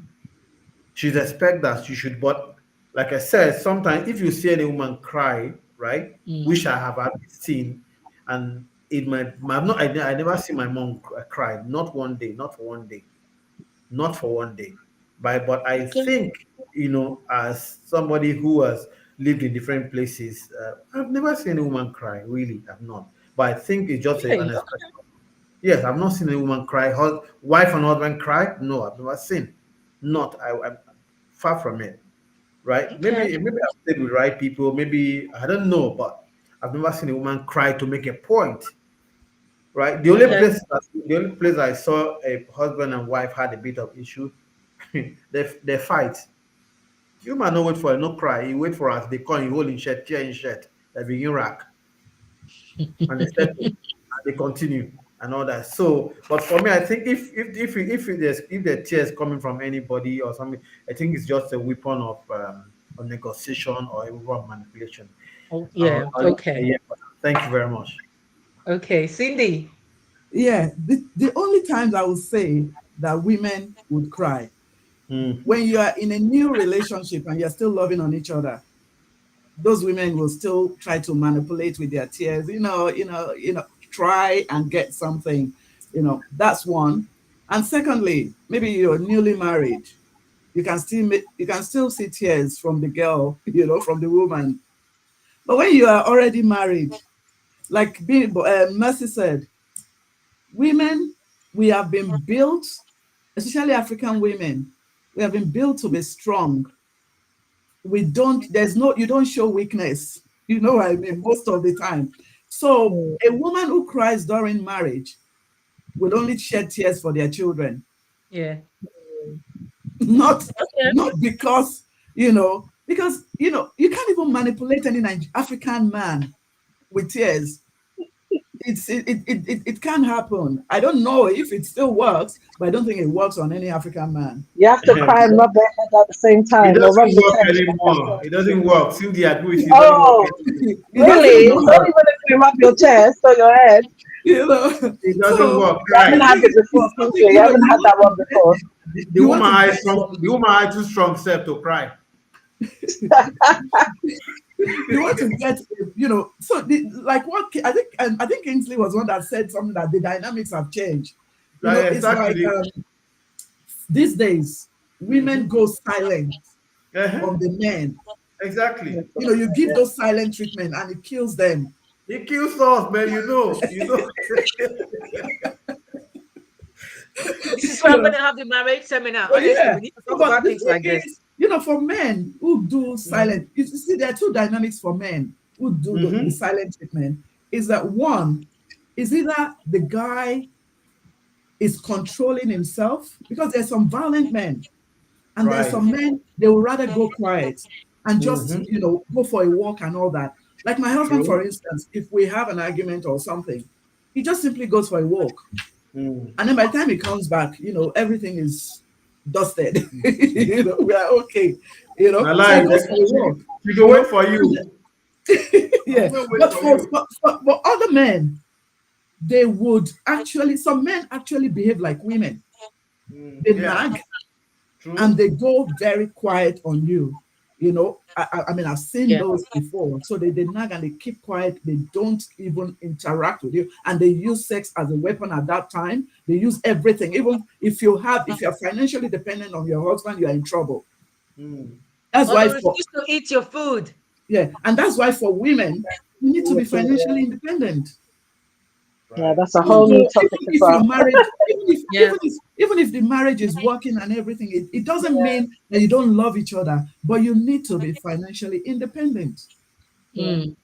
She'd expect that you should, but like I said, sometimes if you see any woman cry, right, mm. which I have actually seen, and it might not, I never see my mom cry, not one day, not for one day, not for one day. But I Okay. think, as somebody who has lived in different places, I've never seen a woman cry, really, I've not. But I think it's just an Okay. expression. Yes, I've not seen a woman cry. Wife and husband cry? No, I've never seen. Not. I'm far from it. Right? Okay. Maybe I've stayed with right people. Maybe I don't know, but I've never seen a woman cry to make a point. Right? Okay. The only place I saw a husband and wife had a bit of issue, they fight. You might not wait for a no cry. You wait for us. They call you holding shirt, tear in shirt. They begin rack and they settle and they continue and all that. So, but for me, I think if the tears coming from anybody or something, I think it's just a weapon of negotiation or a weapon of manipulation. Oh, yeah. I'll leave it Okay. here. Thank you very much. Okay. Cindy. Yeah, the only times I would say that women would cry when you are in a new relationship and you're still loving on each other. Those women will still try to manipulate with their tears, try and get something, that's one. And secondly, maybe you're newly married, you can still see tears from the girl, from the woman. But when you are already married, like Mercy said, women, we have been built, especially African women, we have been built to be strong. You don't show weakness. You know what I mean? Most of the time. So a woman who cries during marriage will only shed tears for their children. Yeah. Not, Okay. not because, you can't even manipulate any African man with tears. It can happen. I don't know if it still works, but I don't think it works on any African man. You have to cry and rub their head at the same It time, or rub doesn't the work chest. anymore. It doesn't work. Cynthia agree with you. It doesn't work Oh, anymore. It really? doesn't Not work, even if you rub your chest or your head. you know. It doesn't So work. You haven't Right. the had thing it is, before, it's something, Cynthia. You haven't had that one before. The you want woman to eye get strong. The woman eye too strong self to cry. you want to get, so like what I think Kingsley was one that said something that the dynamics have changed. Like It's like exactly. these days women go silent Uh-huh. on the men. Exactly. You give those silent treatment and it kills them. He kills us, man. You know. This is why I'm going to have the marriage seminar. But Honestly, yeah, we need to talk but about the things like thing this. is, for men who do silent, you see, there are two dynamics for men who do the silent treatment. Is that one is either the guy is controlling himself, because there's some violent men, and there's Right. some men they would rather go quiet and just Mm-hmm. go for a walk and all that. Like my husband, True. for instance, if we have an argument or something, he just simply goes for a walk. Mm. And then by the time he comes back, everything is dusted. We are okay. My So he life. goes for a walk. We go wait for you. Yeah. We'll wait But for for, you. for other men, some men actually behave like women. They Yeah. nag True. and they go very quiet on you. I mean, I've seen Yeah. those before. So they nag and they keep quiet. They don't even interact with you. And they use sex as a weapon at that time. They use everything. Even if you're financially dependent on your husband, you're in trouble. Mm. That's Or why they refuse to eat your food. and that's why for women, you need to be financially independent. Yeah, Right. that's a whole new Even topic as if your well. marriage, Yeah. even if the marriage is working and everything, it doesn't mean that you don't love each other, but you need to be financially independent. Mm.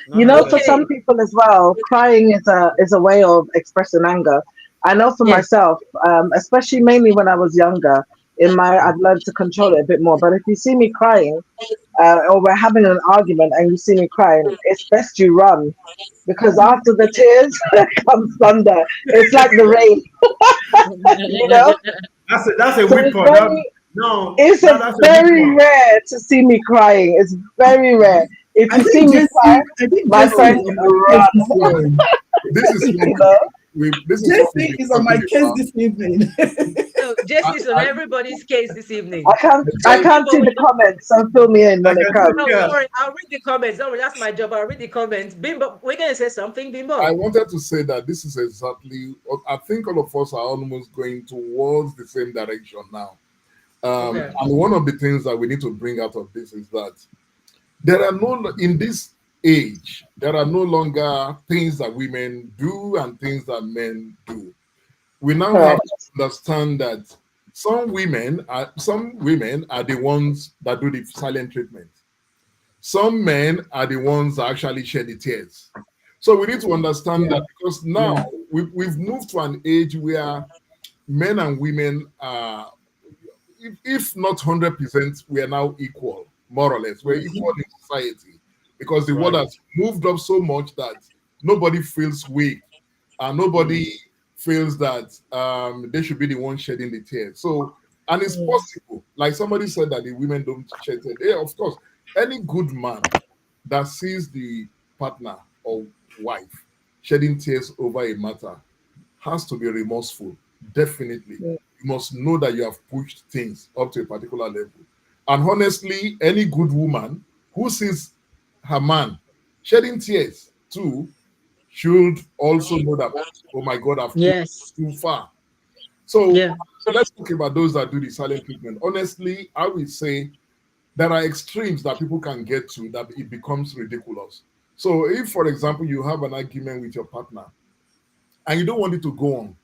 Not For necessarily. Okay. some people as well, crying is a way of expressing anger. I know for Yes. myself, especially mainly when I was younger, I've learned to control it a bit more. But if you see me crying, or we're having an argument and you see me crying, it's best you run, because after the tears comes thunder. It's like the rain, you know. That's a So it's weapon. very, No, it's a that's a very weapon. rare to see me crying. It's very rare. If I you see think me cry, my Jesse friends is on my case run. this morning. This is what You know. this is what we've Jesse been is on my talking case about. this evening. So Jesse is on I, everybody's case this I evening. can't I So I, can't Bimbo, see the comments, so fill me in I when it can comes. oh, see. don't worry, I'll read the comments. Don't worry, that's my job. I'll read the comments. Bimbo, we're gonna say something, I Bimbo. wanted to say that this is exactly. I think all of us are almost going towards the same direction now. Okay. And one of the things that we need to bring out of this is that there are no in this age there are no longer things that women do and things that men do. We now have Correct. to understand that some women are the ones that do the silent treatment. Some men are the ones that actually shed the tears. So we need to understand Yeah, that because now yeah. we've moved to an age where men and women are, if not 100%, we are now equal, more or less. We're equal in society because the world Right. has moved up so much that nobody feels weak and nobody feels that they should be the one shedding the tears. So, and it's possible. Like somebody said that the women don't shed tears. Yeah, of course. Any good man that sees the partner or wife shedding tears over a matter has to be remorseful. Definitely. Yeah. You must know that you have pushed things up to a particular level. And honestly, any good woman who sees her man shedding tears too should also know that, oh my God, I've pushed Yes. too far. So Yeah. let's talk about those that do the silent treatment. Honestly, I would say there are extremes that people can get to that it becomes ridiculous. So if, for example, you have an argument with your partner and you don't want it to go on,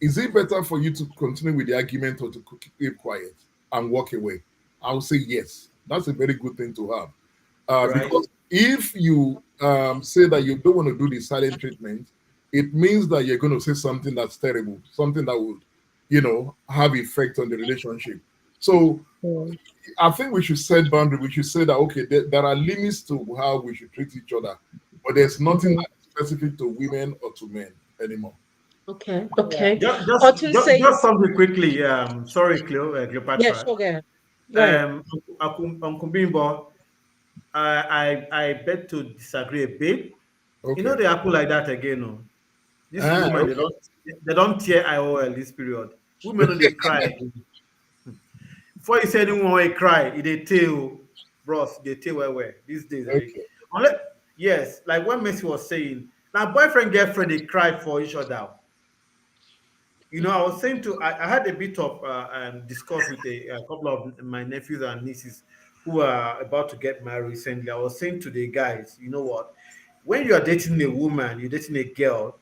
is it better for you to continue with the argument or to keep quiet and walk away? I would say yes. That's a very good thing to have. Right. Because if you say that you don't want to do the silent treatment, it means that you're going to say something that's terrible, something that would, have effect on the relationship. So Mm. I think we should set boundaries. We should say that okay, there are limits to how we should treat each other, but there's nothing Mhm. that is specific to women or to men anymore. Okay. Yeah. Okay. Otun Just says, something quickly. Sorry, yeah, Cleopatra. sure, go ahead. Uncle Bimbo, I beg to disagree a bit. You know Okay. they happen like that again. No? These women Okay. they don't tear IOL this period. Women no, they cry. Before you say anyone will cry, they tell bros, they tell where these days. Okay. Unless, yes, like what Messi was saying. Now boyfriend, girlfriend, they cry for each other. You know, I was saying I had a bit of discuss with a couple of my nephews and nieces who are about to get married recently. I was saying to the guys, you know what? When you are dating a woman, you're dating a girl,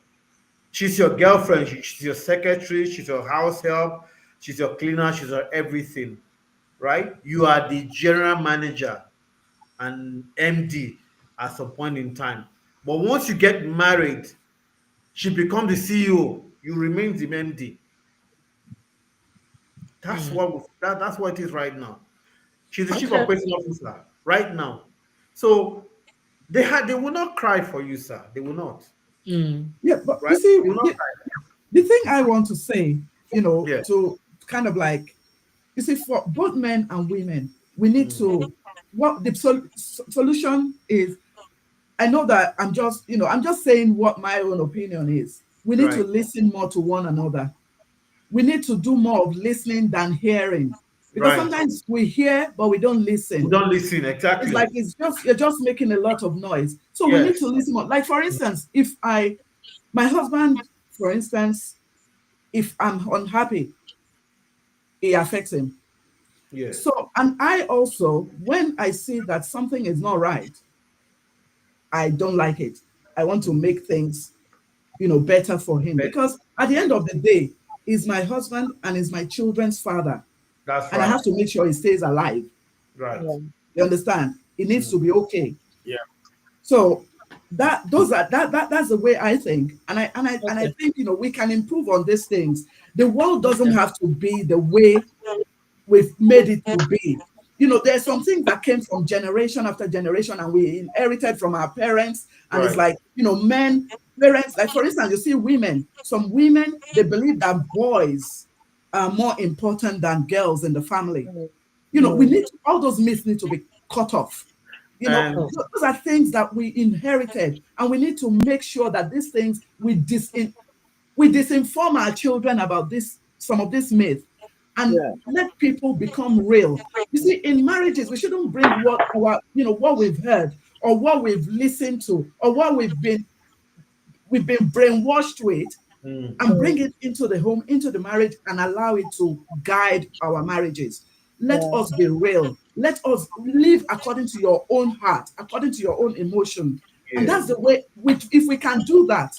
she's your girlfriend, she's your secretary, she's your house help, she's your cleaner, she's your everything, right? You are the general manager and MD at some point in time. But once you get married, she becomes the CEO, you remain the MD. Mm. That's what it is right now. She's the chief Okay. operating officer right now. So they will not cry for you, sir. They will not, Mm. Yeah, but you right? see, They will not cry. the thing I want to say, Yeah. to kind of like, you see, for both men and women, we need Mm. to, what the solution is. I know that I'm just saying what my own opinion is. We need to Right. listen more to one another. We need to do more of listening than hearing, because Right. sometimes we hear but we don't We listen. don't listen It's like exactly. you're just making a lot of noise. So we need to Yes. listen more. Like for instance, if my husband, for instance, if I'm unhappy, it affects him. Yes. So, and I also, when I see that something is not right, I don't like it. I want to make things, better for him, But because at the end of the day, he's my husband and he's my children's father, that's and I have right. to make sure he stays alive. Right. Yeah. You understand? It needs Mm. to be okay. Yeah. So that's the way I think, and I Okay. think we can improve on these things. The world doesn't Okay. have to be the way we've made it to be. There's some things that came from generation after generation, and we inherited from our parents. And it's Right. like, parents, like for instance, you see women, some women, they believe that boys are more important than girls in the family. Mm, We mm, need all those myths need to be cut off. And Those are things that we inherited, and we need to make sure that these things we disinform our children about some of this myth, and yeah, let people become real. You see, in marriages, we shouldn't bring what we've heard or what we've listened to or what we've been brainwashed with, mm, and mm, bring it into the home, into the marriage, and allow it to guide our marriages. Let yeah, us be real. Let us live according to your own heart, according to your own emotion. And yeah. that's the way, if we can do that,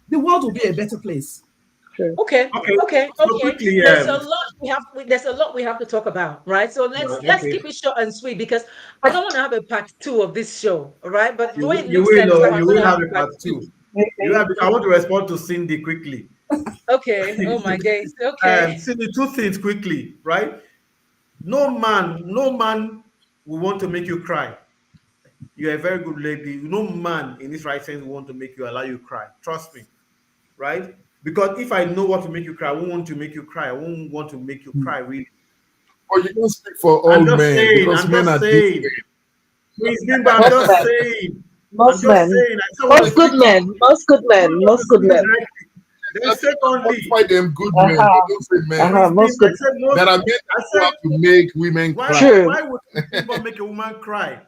the world will be a better place. true. Okay, Okay. okay, So okay. quickly, There's a lot we have to talk about, right? So let's okay. keep it short and sweet because I don't want to have a part two of this show, all right? But the way it You looks like is like I'm you going will to have have a a part part two. two. You Maybe. have. I want to respond to Cindy quickly. Okay. Oh my days. Okay. Cindy, two things quickly, right? No man will want to make you cry. You're a very good lady. No man in his right sense will want to make you allow you cry. Trust me, right? Because if I know what to make you cry, I won't want to make you cry. I won't want to make you cry, really. Or you don't speak for I'm all just men saying, because I'm men just are different. saying. Miss Bimbo, I'm Most just men, saying. I'm most just men, saying. I still want to most good speak to men, most good you men, want to most good speak men. directly. Then secondly, Qualify them good men, but Uh-huh, don't say men. uh-huh, Miss most Bimbo, I good. said most. There are men I who said have to make women cry. True. why would Miss Bimbo make a woman cry?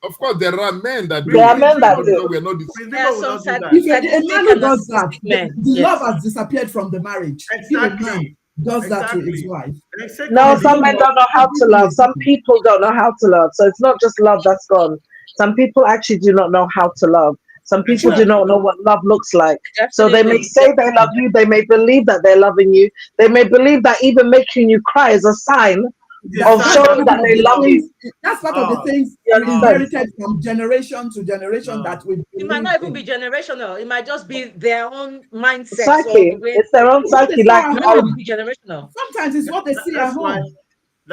Of course, there are men that There do are it, Miss men that Bimbo, but do. we are not the Miss There are Bimbo will some not do If that. a sadistic man who and does that, narcissistic men. the love Yes. has disappeared from the marriage. If a man Exactly. does that to his Exactly. wife, Then No, the some secondly, men breakup, don't know the how to breakup love. is Some done. people don't know how to love. So it's not just love that's gone. Some people actually do not know how to love. Some people do Sure. not exactly. know what love looks like. So they may Definitely. say they love Definitely. you. They may believe that they're loving you. They may believe that even making you cry is a sign It's a of That's sign showing that part that of they the love love. you. things. That's part of the Oh, things You we oh, understand? inherited from generation to generation no. that we It might believe not even be in. generational. It might just be their own mindsets or the Psyche. way It's their own It's what they psyche. see Like, at it might not even home. be generational. Sometimes it's what they see at That's why. home.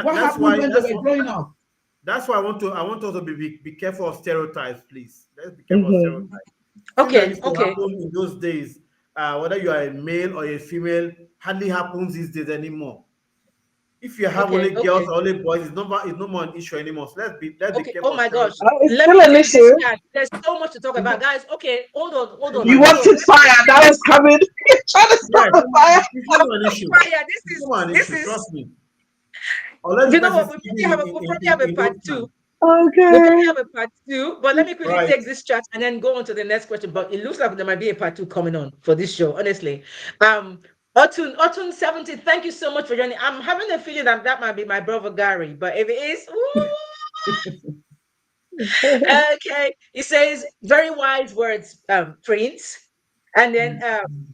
What That's happened why. when they were growing up? That's why I want us to be careful of stereotypes, please. Let's be careful of mhm. stereotypes. Things that Okay. used to Okay. happen in those days, whether you are a male or a female, hardly happens these days anymore. If you have Okay. only girls Okay. or only boys, it's no more an issue anymore. So let's be Okay. Oh careful of my gosh. stereotypes. It's Let still me an take this issue. chat. There's so much to talk about, guys. Okay. Hold on. Hold It's on. not You an Hold issue. on. wanted fire. That was coming. You're trying to Yeah, start the fire. it's not an issue. Fire. It's not an This issue. is. Trust me. Unless the You know person what? is even We'll probably have a in part those two. times. We'll probably Okay. have a part two, but let me quickly Right. take this chat and then go on to the next question. But it looks like there might be a part two coming on for this show, honestly. Otun 70, thank you so much for joining. I'm having a feeling that that might be my brother Gary, but if it is, okay. He says very wise words, Prince. And then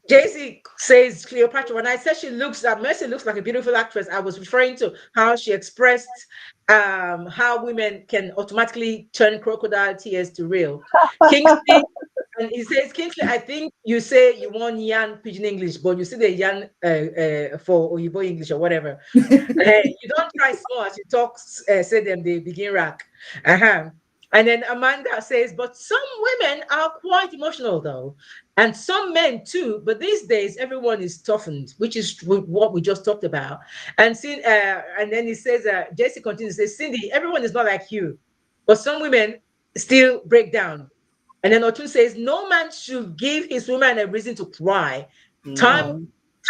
JC says Cleopatra. When I said she looks Mercy looks like a beautiful actress, I was referring to how she expressed how women can automatically turn crocodile tears to real. Kingsley, and he says, Kingsley, I think you say you want yan pidgin English, but you see the yan for Oyibo English or whatever. You don't try small as you talk, say them, they begin rack. Uh-huh. And then Amanda says, but some women are quite emotional though, and some men too. But these days, everyone is toughened, which is what we just talked about. And then he says, Jesse continues, says, Cindy, everyone is not like you, but some women still break down. And then Otun says, no man should give his woman a reason to cry. Time, Mhm. Oh,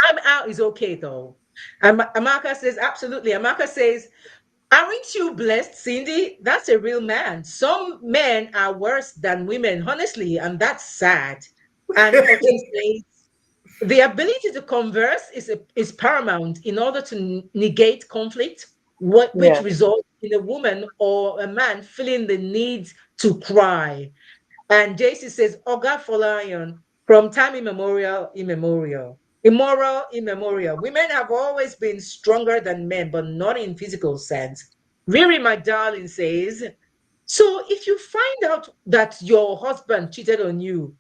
time out is okay though. And Amaka says, absolutely. Amaka says, aren't you blessed, Cindy? That's a real man. Some men are worse than women, honestly, and that's sad. And Otun says, the ability to converse is paramount in order to negate conflict, which yeah. results in a woman or a man feeling the need to cry. And JC says, Oga Folayan, from time immemorial, immoral, immemorial. Women have always been stronger than men, but not in physical sense. Riri, my darling, says, so if you find out that your husband cheated on you,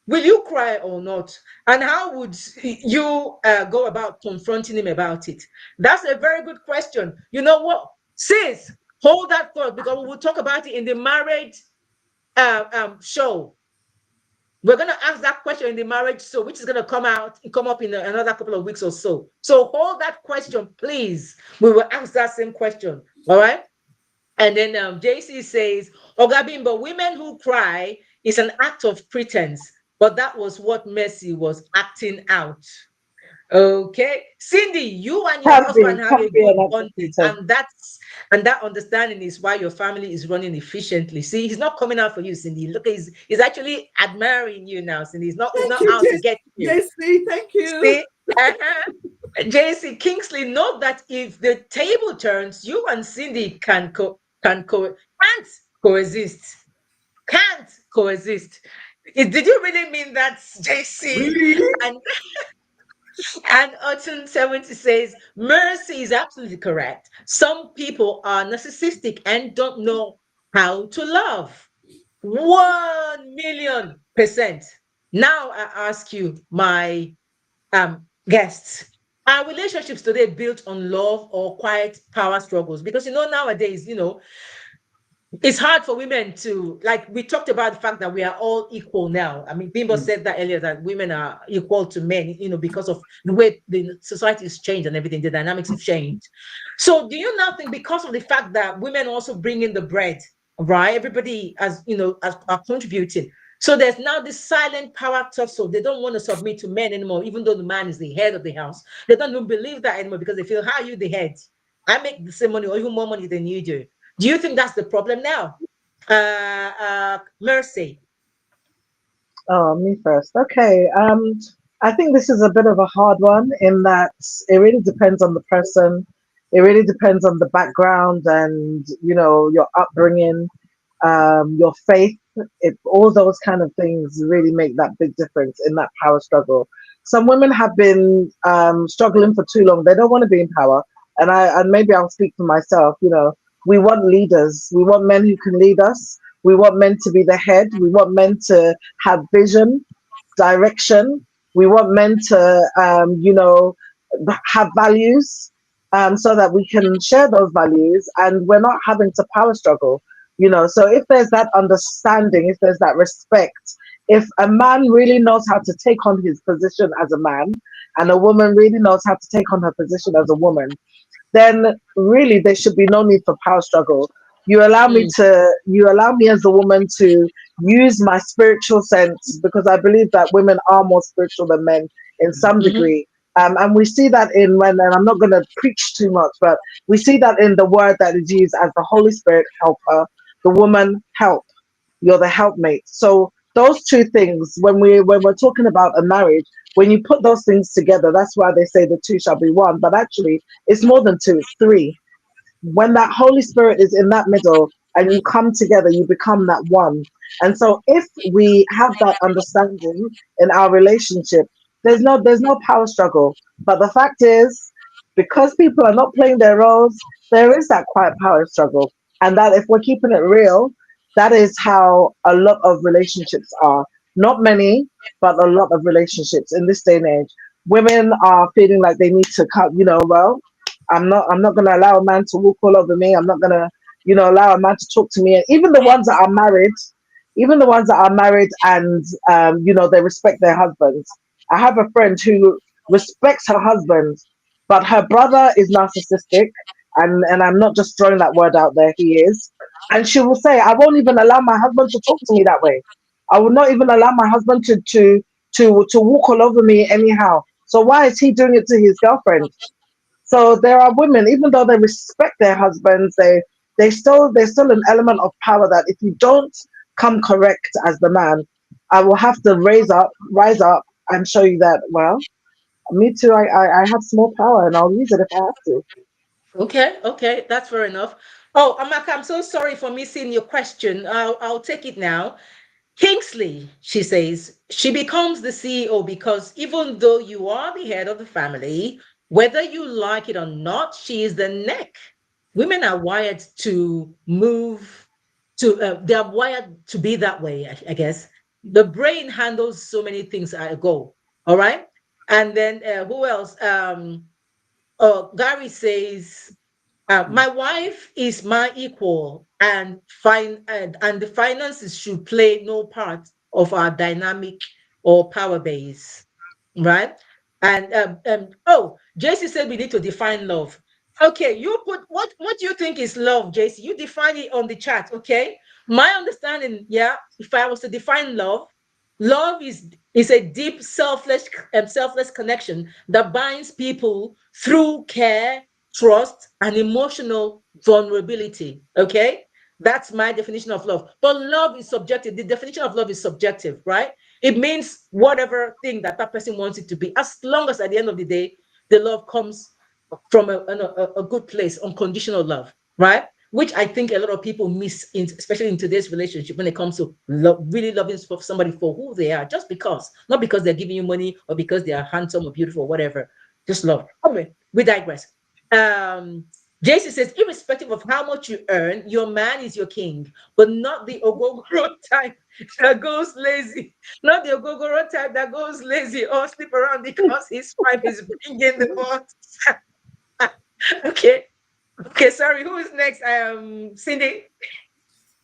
will you cry or not? And how would you go about confronting him about it? That's a very good question. You know what? Sis, hold that thought because we will talk about it in the marriage show. We're going to ask that question in the marriage show, which is going to come up in another couple of weeks or so. So hold that question, please. We will ask that same question. All right. And then JC says, Oga Bimbo, women who cry is an act of pretense, but that was what Mercy was acting out. Okay, Cindy, you and your husband have a Can't be good an act of bonding, pretense. and that understanding is why your family is running efficiently. See, he's not coming out for you, Cindy. Look, he's actually admiring you now, Cindy. He's Thank not you, out to get you. JC. Thank you. See, uh-huh. JC Kingsley, note that if the table turns, you and Cindy can't coexist. Can't coexist. Did you really mean that, JC? Really? And Autumn 70 says, Mercy is absolutely correct. Some people are narcissistic and don't know how to love. 1,000,000%. Now I ask you, my guests, are relationships today built on love or quiet power struggles? Because nowadays, it's hard for women to, like, we talked about the fact that we are all equal now. I mean, Bimbo Mm. said that earlier, that women are equal to men, because of the way the society has changed and everything, the dynamics have changed. So do you now think, because of the fact that women also bring in the bread, right? Everybody, are contributing. So there's now this silent power tussle. They don't want to submit to men anymore, even though the man is the head of the house. They don't even believe that anymore, because they feel, how are you the head? I make the same money or even more money than you do. Do you think that's the problem now? Mercy. Oh, me first. Okay. I think this is a bit of a hard one in that it really depends on the person. It really depends on the background and your upbringing, your faith. All those kind of things really make that big difference in that power struggle. Some women have been struggling for too long. They don't want to be in power, and maybe I'll speak for myself. We want leaders. We want men who can lead us. We want men to be the head. We want men to have vision, direction. We want men to, have values, so that we can share those values and we're not having to power struggle. So if there's that understanding, if there's that respect, if a man really knows how to take on his position as a man, and a woman really knows how to take on her position as a woman, then really there should be no need for power struggle. Mm, You allow me as a woman to use my spiritual sense, because I believe that women are more spiritual than men in some mhm, degree. And we see that and I'm not going to preach too much, but we see that in the word that is used as the Holy Spirit helper, the woman help. You're the helpmate. So those two things, when we're talking about a marriage, when you put those things together, that's why they say the two shall be one. But actually, it's more than two; it's three. When that Holy Spirit is in that middle and you come together, you become that one. And so if we have that understanding in our relationship, there's no power struggle. But the fact is, because people are not playing their roles, there is that quiet power struggle. And that, if we're keeping it real, that is how a lot of relationships are. Not many, but a lot of relationships in this day and age. Women are feeling like they need to cut, well, I'm not gonna allow a man to walk all over me. I'm not gonna, allow a man to talk to me. And even the ones that are married and they respect their husbands. I have a friend who respects her husband, but her brother is narcissistic, and I'm not just throwing that word out there, he is. And she will say, I won't even allow my husband to talk to me that way. I will not even allow my husband to walk all over me anyhow. So why is he doing it to his girlfriend? So there are women, even though they respect their husbands, there's still an element of power that if you don't come correct as the man, I will have to rise up and show you that, well, me too, I have small power and I'll use it if I have to. okay, that's fair enough. Oh, Amaka, I'm so sorry for missing your question. I'll take it now. Kingsley, she says, she becomes the CEO because even though you are the head of the family, whether you like it or not, she is the neck. Women are wired to move, they are wired to be that way, I guess. The brain handles so many things at a go. All right. And then who else? Gary says, my wife is my equal, and the finances should play no part of our dynamic or power base, right? And oh, JC said we need to define love. Okay, you put what do you think is love, JC? You define it on the chat, okay? My understanding, yeah, if I was to define love, love is a deep, selfless connection that binds people through care, trust, and emotional vulnerability. Okay, that's my definition of love. But love is subjective. The definition of love is subjective, right? It means whatever thing that person wants it to be, as long as at the end of the day, the love comes from a good place, unconditional love, right? Which I think a lot of people miss, especially in today's relationship, when it comes to really loving somebody for who they are, just because, not because they're giving you money or because they are handsome or beautiful or whatever, just love. Anyway, we digress. Jason says, irrespective of how much you earn, your man is your king, but not the ogogoro type that goes lazy, not the ogogoro type that goes lazy or sleep around because his wife is bringing the boss. Okay. Okay, sorry. Who is next? Cindy.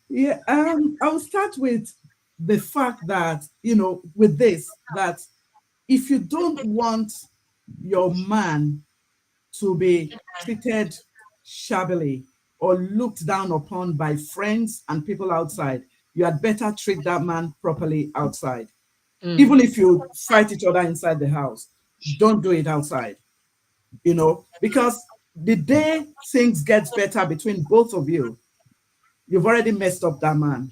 Yeah, I'll start with the fact that, with this, that if you don't want your man to be treated shabbily or looked down upon by friends and people outside, you had better treat that man properly outside. Even if you fight each other inside the house, don't do it outside, because the day things get better between both of you, you've already messed up that man.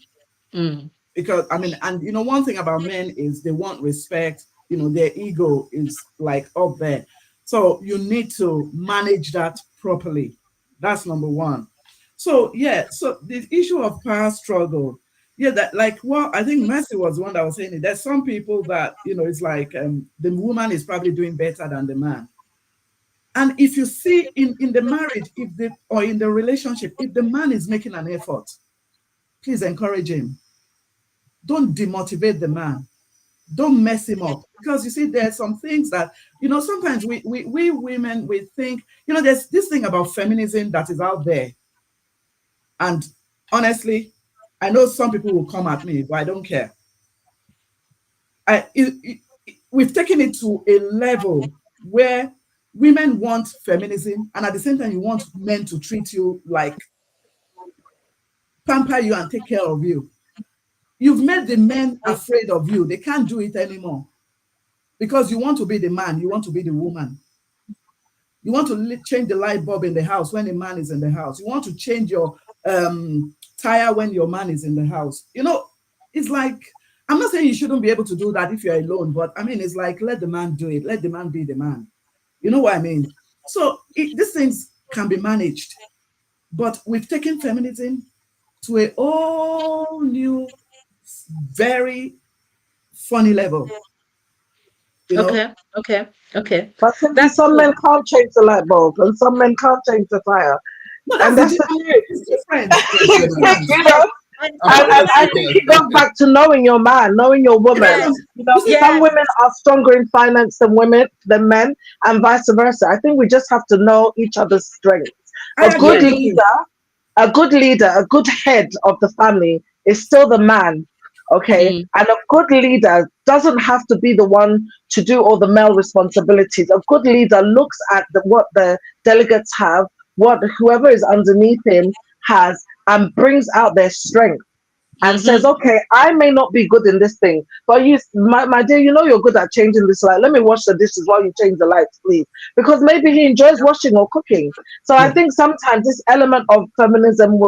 Because and one thing about men is they want respect, their ego is like up there. So you need to manage that properly. That's number one. So yeah, so the issue of power struggle, yeah, that like I think Mercy was the one that was saying it. There's some people that it's like the woman is probably doing better than the man. And if you see in the marriage, or in the relationship, if the man is making an effort, please encourage him. Don't demotivate the man. Don't mess him up. Because you see, there's some things that, sometimes we women, we think, there's this thing about feminism that is out there. And honestly, I know some people will come at me, but I don't care. We've taken it to a level where women want feminism, and at the same time, you want men to treat you like, pamper you and take care of you. You've made the men afraid of you. They can't do it anymore because you want to be the man. You want to be the woman. You want to change the light bulb in the house when the man is in the house. You want to change your tire when your man is in the house. It's like, I'm not saying you shouldn't be able to do that if you're alone, but it's like, let the man do it. Let the man be the man. You know what I mean? So these things can be managed, but we've taken feminism to a all new, very funny level. Okay. But some men can't change the light bulb, and some men can't change the fire. No, and that's it's different. And I think it goes back to knowing your man, knowing your woman. Yes. Some women are stronger in finance than men, and vice versa. I think we just have to know each other's strengths. A good leader, a good head of the family is still the man. Okay. And a good leader doesn't have to be the one to do all the male responsibilities. A good leader looks at what the delegates have, what whoever is underneath him has, and brings out their strength and says, okay, I may not be good in this thing, but my dear, you're good at changing this light. Let me wash the dishes while you change the lights, please. Because maybe he enjoys washing or cooking. So I think sometimes this element of feminism,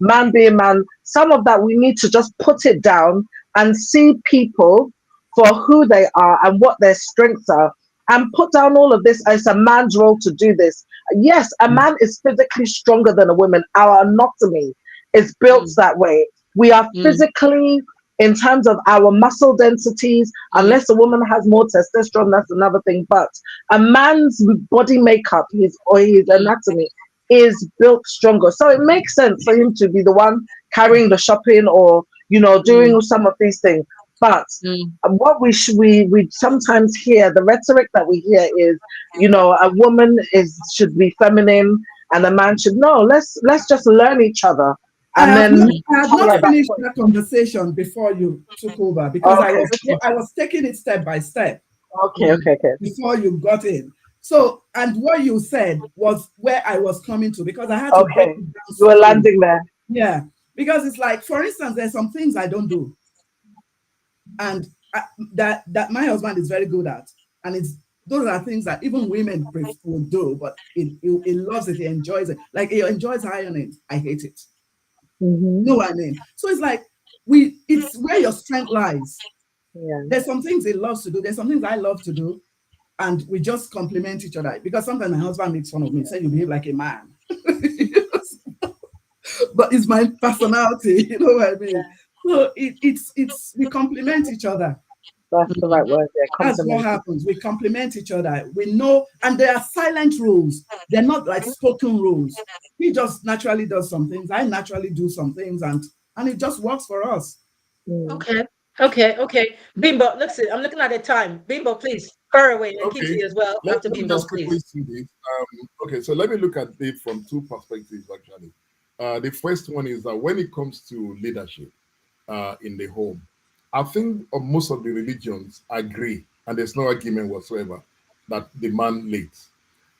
man being man, some of that we need to just put it down and see people for who they are and what their strengths are, and put down all of this as a man's role to do this. Yes, a man is physically stronger than a woman. Our anatomy is built that way. We are physically, in terms of our muscle densities, unless a woman has more testosterone, that's another thing. But a man's body makeup, his anatomy, is built stronger. So it makes sense for him to be the one carrying the shopping or, doing some of these things. But what we sometimes hear, the rhetoric that we hear is, a woman should be feminine and a man should no. Let's just learn each other And then I have yeah, not that's finished what- that conversation before you took over because okay, okay, I was taking it step by step okay. before you got in. So, and what you said was where I was coming to because I had to break Okay, it down you were slowly. landing there. Yeah, because it's like, for instance, there's some things I don't do, and that my husband is very good at, and it's those are things that even women will do, but he loves it, he enjoys it. Like he enjoys ironing, I hate it. Mm-hmm. You know what I mean? So it's like it's where your strength lies. Yeah. There's some things he loves to do. There's some things I love to do, and we just complement each other. Because sometimes my husband makes fun of me, say you behave like a man, but it's my personality. You know what I mean? So it's we complement each other. That's the right word. Yeah, That's what compliment. happens. We complement each other. We know, and there are silent rules. They're not like spoken rules. He just naturally does some things. I naturally do some things, and it just works for us. Okay. Okay. Bimbo, listen, I'm looking at the time. Bimbo, please, far away, and Okay. Kingsley as well. After Let me Bimbo, just quickly please. see this. Okay, so let me look at it from two perspectives actually. The first one is that when it comes to leadership in the home, I think most of the religions agree, and there's no argument whatsoever, that the man leads.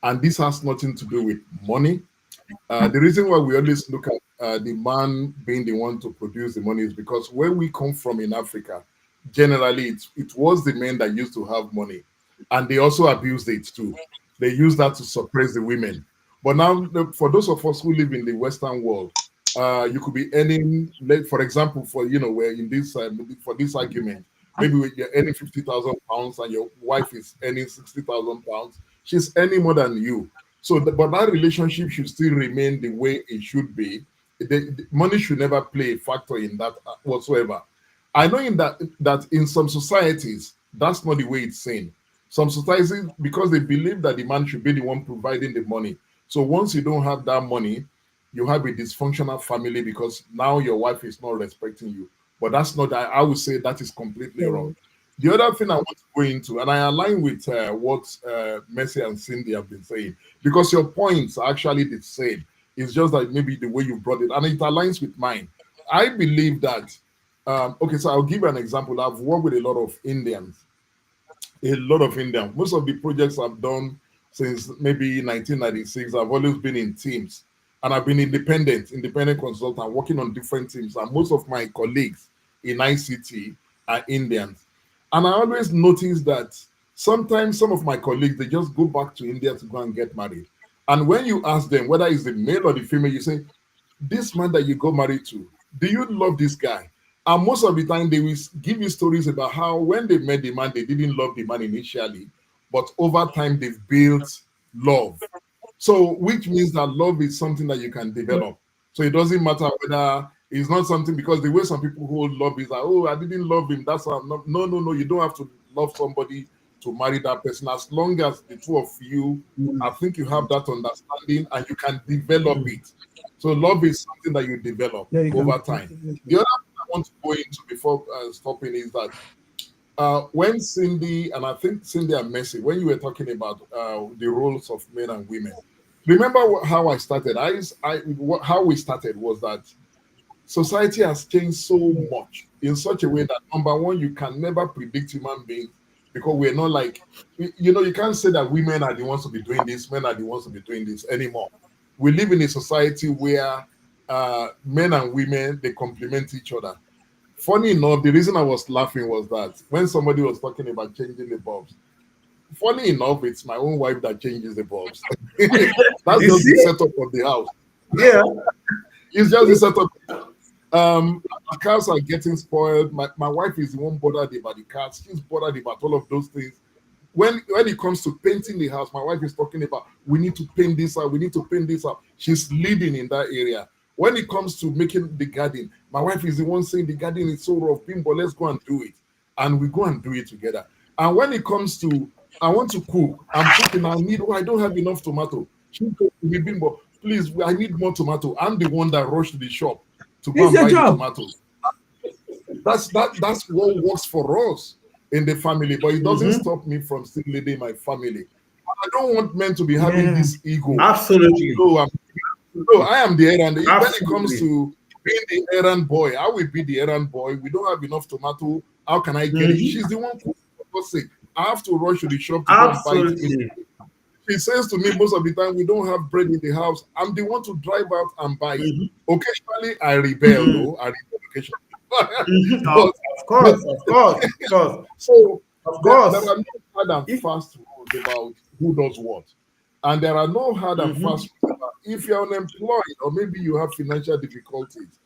And this has nothing to do with money. The reason why we always look at the man being the one to produce the money is because where we come from in Africa, generally it was the men that used to have money, and they also abused it too. They used that to suppress the women. But now, for those of us who live in the Western world, you could be earning, for example, for where in this for this argument, maybe you're earning £50,000 and your wife is earning £60,000. She's earning more than you. So, but that relationship should still remain the way it should be. The money should never play a factor in that whatsoever. I know that in some societies, that's not the way it's seen. Some societies, because they believe that the man should be the one providing the money. So once you don't have that money, you have a dysfunctional family because now your wife is not respecting you. But that's not, I would say that is completely wrong. The other thing I want to go into, and I align with what Mercy and Cindy have been saying, because your points are actually the same. It's just that maybe the way you brought it, and it aligns with mine. I believe that, okay, so I'll give you an example. I've worked with a lot of Indians. Most of the projects I've done since maybe 1996, I've always been in teams. And I've been independent consultant, working on different teams. And most of my colleagues in ICT are Indians. And I always notice that sometimes some of my colleagues, they just go back to India to go and get married. And when you ask them whether it's the male or the female, you say, this man that you got married to, do you love this guy? And most of the time, they will give you stories about how when they met the man, they didn't love the man initially, but over time, they've built love. So, which means that love is something that you can develop. So it doesn't matter whether it's not something, because the way some people hold love is like, oh, I didn't love him. That's how. No. You don't have to love somebody to marry that person. As long as the two of you, I think you have that understanding and you can develop it. So love is something that you develop over time. The other thing I want to go into before stopping is that when Cindy, and I think Cindy and Mercy, when you were talking about the roles of men and women, remember how I started? How we started was that society has changed so much in such a way that, number one, you can never predict human beings, because we're not like, you can't say that women are the ones to be doing this, men are the ones to be doing this anymore. We live in a society where men and women, they complement each other. Funny enough, the reason I was laughing was that when somebody was talking about changing the bulbs, funny enough, it's my own wife that changes the bulbs. That's You just the see? setup of the house. Yeah. It's just the setup. Our cars are getting spoiled. My wife is the one bothered about the cars. She's bothered about all of those things. When it comes to painting the house, my wife is talking about, we need to paint this out, we need to paint this out. She's leading in that area. When it comes to making the garden, my wife is the one saying the garden is so rough, Bimbo, let's go and do it. And we go and do it together. And when it comes to, I want to cook, I'm cooking, I don't have enough tomato. She goes to me, Bimbo, please, I need more tomato. I'm the one that rushed to the shop to go It's and your buy the job. tomatoes. That's what works for us in the family, but it doesn't stop me from still leading my family. I don't want men to be having this ego. Absolutely. No, I am the head, and when it comes Absolutely. to being the errand boy. I will be the errand boy. We don't have enough tomato. How can I get it? Mhm. She's the one who, for God's sake, I have to rush to the shop to go and buy it. Absolutely. She says to me most of the time, we don't have bread in the house. I'm the one to drive out and buy it. Mhm. Occasionally, I rebel, Mhm. though. I rebel occasionally. Mhm. but, Of course, of course, of course, so of there course. are no hard and If fast rules about who does what. And there are no hard and Mhm. fast rules about if you're unemployed or maybe you have financial difficulties.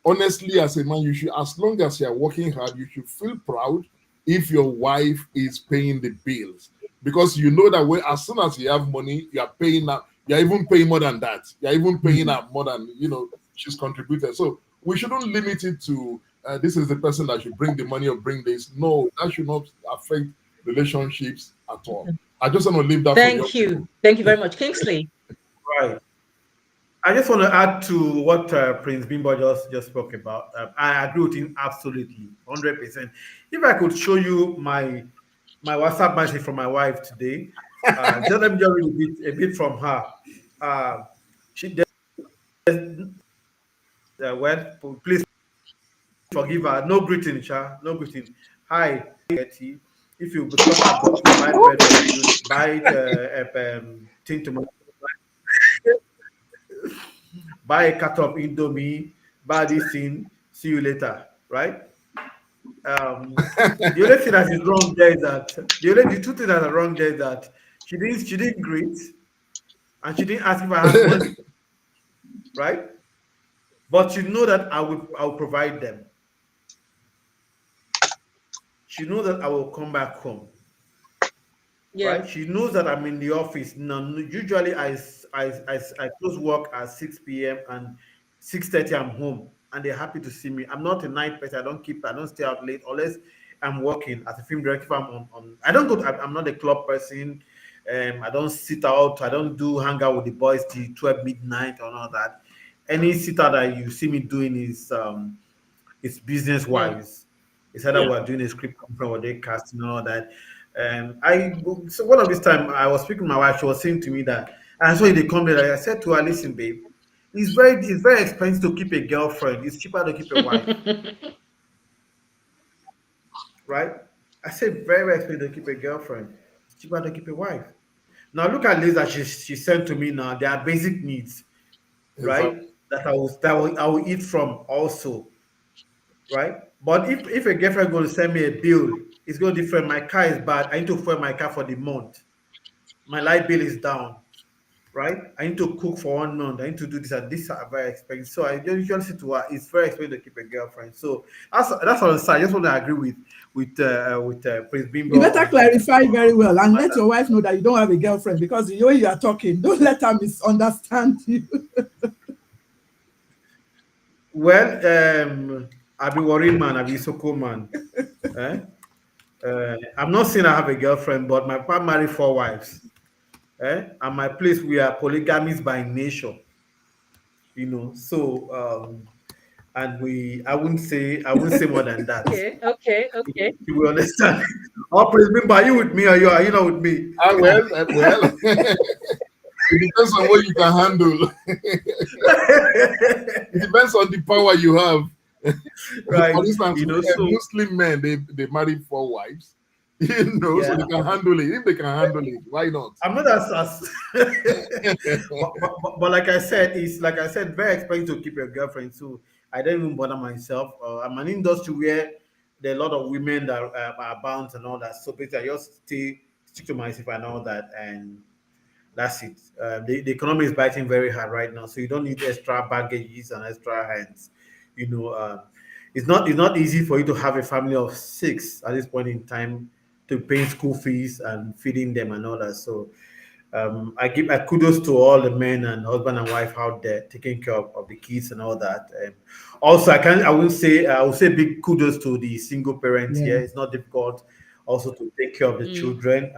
Honestly, as a man, you should, as long as you're working hard, you should feel proud if your wife is paying the bills. Because you know that when, as soon as you have money, you are paying that, you're even paying more than that. You're even paying her more than she's contributed. So we shouldn't limit it to this is the person that should bring the money or bring this. No, that should not affect relationships at all. I just want to leave that for young Thank people. you. Thank you very much. Kingsley. right. I just want to add to what Prince Bimbo just spoke about. I agree with him absolutely, 100%. If I could show you my WhatsApp message from my wife today, just let me just read a bit from her. Uh, she well, please forgive her. No greeting, Cha. No greeting. Hi, Betty. If you become abroad to buy bread for the youth, buy thing to buy a carton of Indomie, buy this thing, see you later, right? The only thing that is wrong there is that the two things that are wrong there is that she didn't greet and she didn't ask if I had money, right? But she know that I will provide them. She know that I will come back home, Yeah. right? She knows that I'm in the office. Now, usually I close work at 6 p.m. and 6:30 I'm home, and they're happy to see me. I'm not a night person. I don't stay out late unless I'm working as a film director. If I'm on I don't go. I'm not a club person. I don't sit out. I don't do hang out with the boys till 12 midnight or all that. Any sit out that you see me doing is it's business Mm. wise. It's either we're doing a script conference or they casting and all that. So one of this time I was speaking to my wife, she was saying to me that and so they come there. I said to her, listen, babe, it's very expensive to keep a girlfriend. It's cheaper to keep a wife, right? I said very, very expensive to keep a girlfriend. It's cheaper to keep a wife. Now look at this that she sent to me now. They are basic needs, Exactly. right? I will eat from also, right? But if a girlfriend going to send me a bill, it's going to different. My car is bad. I need to fuel my car for the month. My light bill is down, right? I need to cook for 1 month. I need to do this, and these are very expensive. So I usually say to her, it's very expensive to keep a girlfriend. So that's on the side. I just want to agree with Prince You Bimbo better and clarify very well and let Madam. your wife know that you don't have a girlfriend because the way you are talking, don't let her misunderstand you. Well, I be worried man. I be so cool man. Eh? I'm not saying I have a girlfriend, but my papa married 4 wives. And my place we are polygamous by nature, so and I wouldn't say more than that. Okay. Okay. Okay. You will understand. Oh, please remember, are you with me or are you not with me? Ah, well, it depends on what you can handle. It depends on the power you have. Right. For instance, So Muslim men they marry 4 wives, so yeah, they can handle it. If they can handle it, why not? I'm not as but like I said, it's like I said, very expensive to keep your girlfriend. So I don't even bother myself. I'm an industry where there are a lot of women that are bound and all that. So basically, I just stick to myself and all that, and that's it. The economy is biting very hard right now, so you don't need extra baggages and extra hands. You know, it's not easy for you to have a family of 6 at this point in time to pay school fees and feeding them and all that. So I give a kudos to all the men and husband and wife out there taking care of the kids and all that. Also, I will say big kudos to the single parents here. Yeah. It's not difficult also to take care of the Mm. children.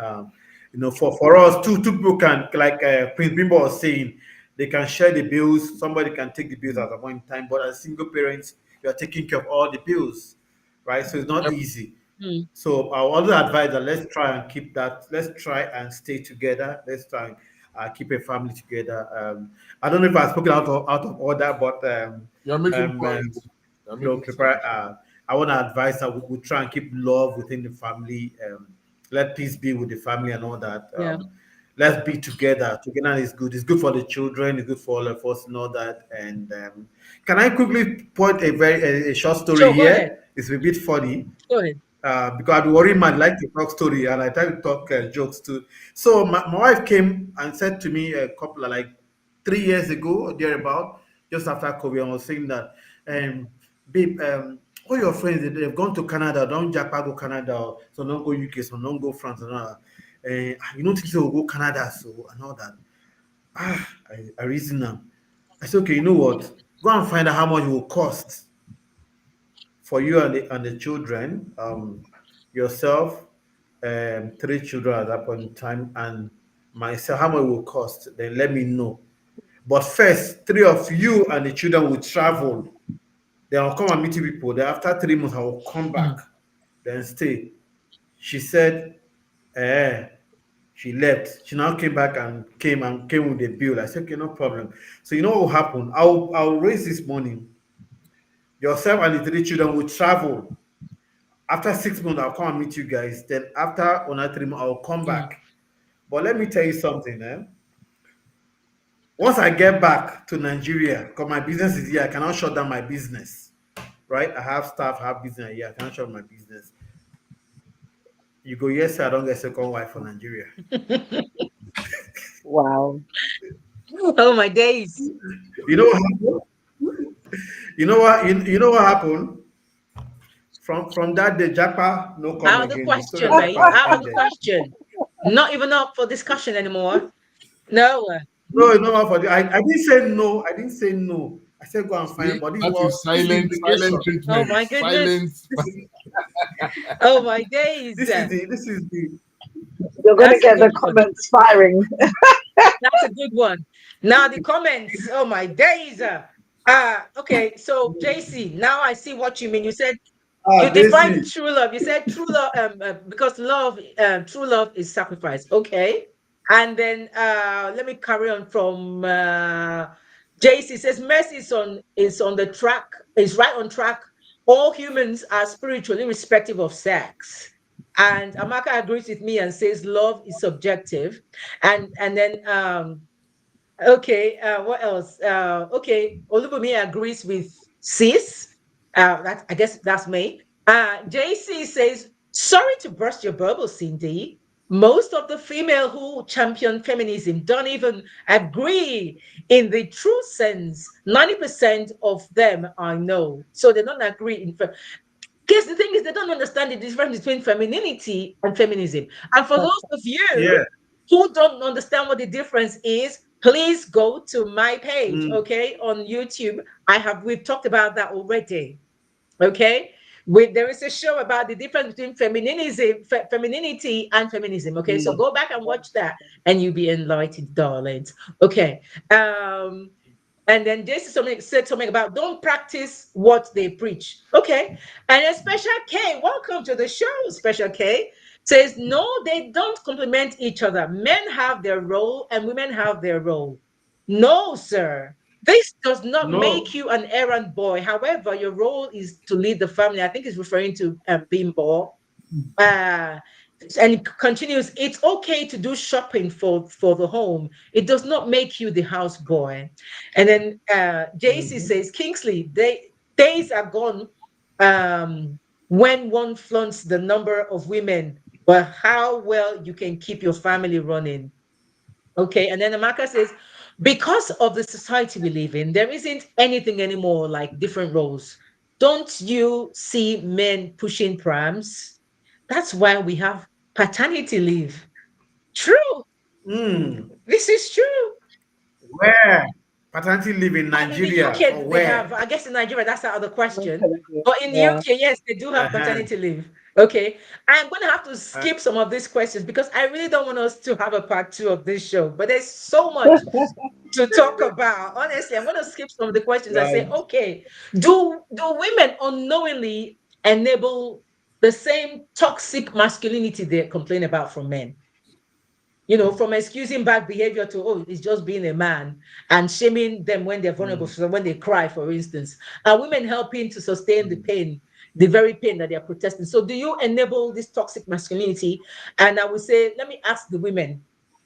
For us, two people can, like Prince Bimbo was saying, they can share the bills. Somebody can take the bills at a point in time, but as single parents, you are taking care of all the bills, right? So it's not Yep. easy. Mm. So I would also advise that let's try and keep that. Let's try and stay together. Let's try. keep a family together. I don't know if I've spoken out of order, but You're making um, uh, points. You're no, making prepare. sense. I want to advise that we try and keep love within the family. Let peace be with the family and all that. Yeah. Let's be together. Together is good. It's good for the children. It's good for all of us and all that. And can I quickly point a short story Sure, go ahead. here? It's a bit funny Go ahead. because I've been worried man like to talk story and I try to talk jokes too. So my wife came and said to me a couple of like 3 years ago or thereabout, just after COVID, I was saying that, babe, all your friends they've gone to Canada, don't Japan go Canada, so don't go UK, so don't go France and all that. You don't think so we'll go Canada, so and all that. I reason now. I said, okay, you know what? Go and find out how much it will cost for you and the children, yourself, three children at that point in time, and myself, how much it will cost, then let me know. But first, three of you and the children will travel. Then I'll come and meet you people. Then after 3 months, I will come back, Mm, then stay. She said, eh, she left. She now came with the bill. I said, okay, no problem. So you know what will happen? I'll raise this money. Yourself and the three children will travel. After 6 months, I'll come and meet you guys. Then after another 3 months, I'll come mm, back. But let me tell you something, eh? Once I get back to Nigeria, because my business is here, I cannot shut down my business. Right? I have staff, I have business here, I cannot shut down my business. You go, yes, sir, I don't get second wife for Nigeria. Wow. Oh my days. You know what happened? You know what happened? From that day, Japa no come Out of the again. The story question, of mate. Japa Out of the ended. question. Not even up for discussion anymore. No. No, no one for the. I didn't say no. I didn't say no. I said go and find. See, But that is this is the silent implication. Oh treatment. my goodness. Silent. This is Oh my days. this is the. You're going to That's a get good the one. comments firing. That's a good one. Now the comments. Oh my days. Okay. So JC, now I see what you mean. You said you defined Daisy. true love. You said true love, because love, true love is sacrifice. Okay. And then let me carry on from JC says mercy is on the track, is right on track. All humans are spiritual, irrespective of sex. And Amaka agrees with me and says love is subjective. And then okay, what else? Okay, Olubumi agrees with sis. That I guess that's me. JC says, sorry to burst your bubble, Cindy. Most of the female who champion feminism don't even agree in the true sense. 90% of them I know. So they don't agree in because the thing is, they don't understand the difference between femininity and feminism. And for those of you Yeah. who don't understand what the difference is, please go to my page, Mm, okay, on YouTube. We've talked about that already, okay. There is a show about the difference between femininity and feminism. Okay, so mm. go back and watch that, and you'll be enlightened, darlings. Okay. And then Jason said something about don't practice what they preach. Okay. And then Special K, welcome to the show. Special K says, no, they don't complement each other. Men have their role and women have their role. No, sir. This does not No. make you an errand boy. However, your role is to lead the family. I think it's referring to Bimbo. uh, and it continues, it's okay to do shopping for the home. It does not make you the house boy. And then JC Mhm. says, Kingsley, days are gone when one flaunts the number of women, but how well you can keep your family running. Okay, and then Amaka says, because of the society we live in, there isn't anything anymore like different roles. Don't you see men pushing prams? That's why we have paternity leave. True. Mm. This is true. Where? Paternity leave in And in the Nigeria for UK, they have, where? I guess in Nigeria, that's out of the question. Okay. But in the Yeah. UK, yes, they do have Uh-huh. paternity leave. Okay. I'm going to have to Uh, skip some of these questions because I really don't want us to have a part two of this show. But there's so much to talk about. Honestly, I'm going to skip some of the questions and say, right. okay, do women unknowingly enable the same toxic masculinity they complain about from men? from excusing bad behavior to, oh, it's just being a man, and shaming them when they're vulnerable, Mm, so when they cry, for instance. Are women helping to sustain the mm. pain, the very pain that they're protesting? So do you enable this toxic masculinity? And I would say, let me ask the women.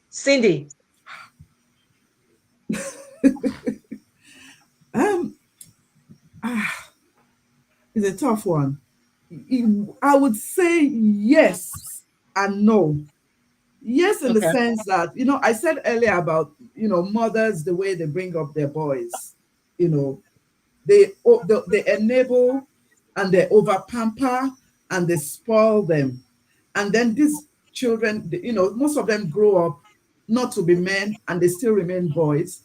Cindy. Um, it's a tough one. I would say yes and no. Yes, in the Okay. sense that, I said earlier about, mothers, the way they bring up their boys, you know, they enable and they over pamper and they spoil them. And then these children, most of them grow up not to be men and they still remain boys.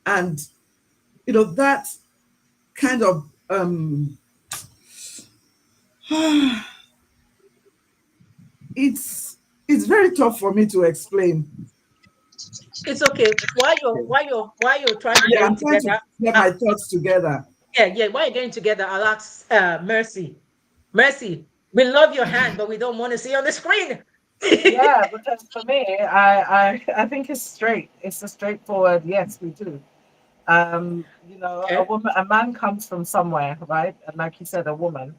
And, that kind of, it's very tough for me to explain. It's okay. While you're trying to get Yeah, it I'm trying to together, get uh, my thoughts together. yeah, while you're getting together, I'll ask Mercy. Mercy, we love your hand, but we don't want to see on the screen. Yeah, because for me, I think it's straight. It's a straightforward yes, we do. A Okay. woman, a man comes from somewhere, right? And like you said, a woman.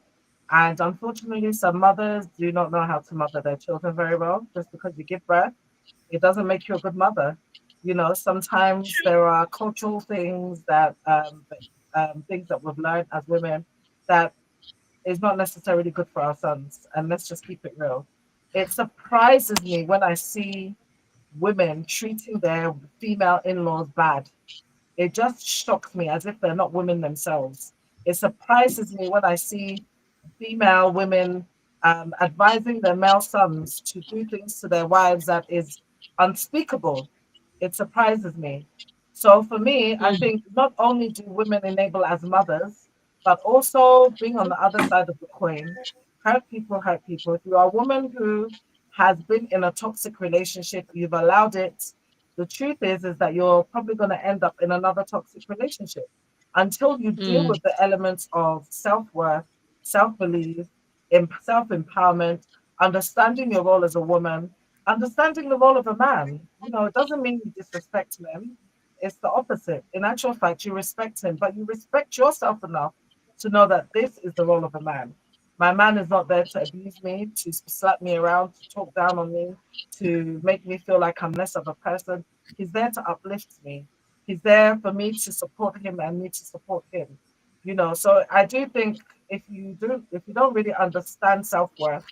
And unfortunately, some mothers do not know how to mother their children very well. Just because you give birth, it doesn't make you a good mother. Sometimes there are cultural things things that we've learned as women that is not necessarily good for our sons. And let's just keep it real. It surprises me when I see women treating their female in-laws bad. It just shocks me as if they're not women themselves. It surprises me when I see female women advising their male sons to do things to their wives that is unspeakable. It surprises me. So for me, I Mm, think not only do women enable as mothers, but also being on the other side of the coin, hurt people hurt people. If you are a woman who has been in a toxic relationship, you've allowed it, the truth is that you're probably going to end up in another toxic relationship until you deal mm, with the elements of self-worth, self-belief, self-empowerment, understanding your role as a woman, understanding the role of a man. It doesn't mean you disrespect men. It's the opposite. In actual fact, you respect him, but you respect yourself enough to know that this is the role of a man. My man is not there to abuse me, to slap me around, to talk down on me, to make me feel like I'm less of a person. He's there to uplift me. He's there for me to support him and me to support him. So I do think if you don't really understand self-worth,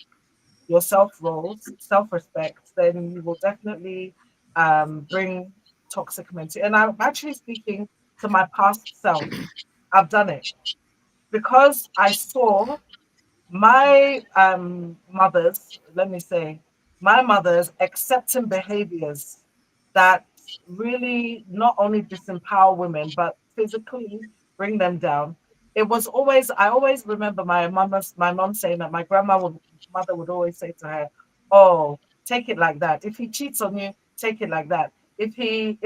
your self-roles, self-respect, then you will definitely bring toxic mentality. And I'm actually speaking to my past self. I've done it because I saw my mothers, let me say, my mothers accepting behaviors that really not only disempower women but physically bring them down. I always remember my mom saying that mother would always say to her, "Oh, take it like that. If he cheats on you, take it like that. If he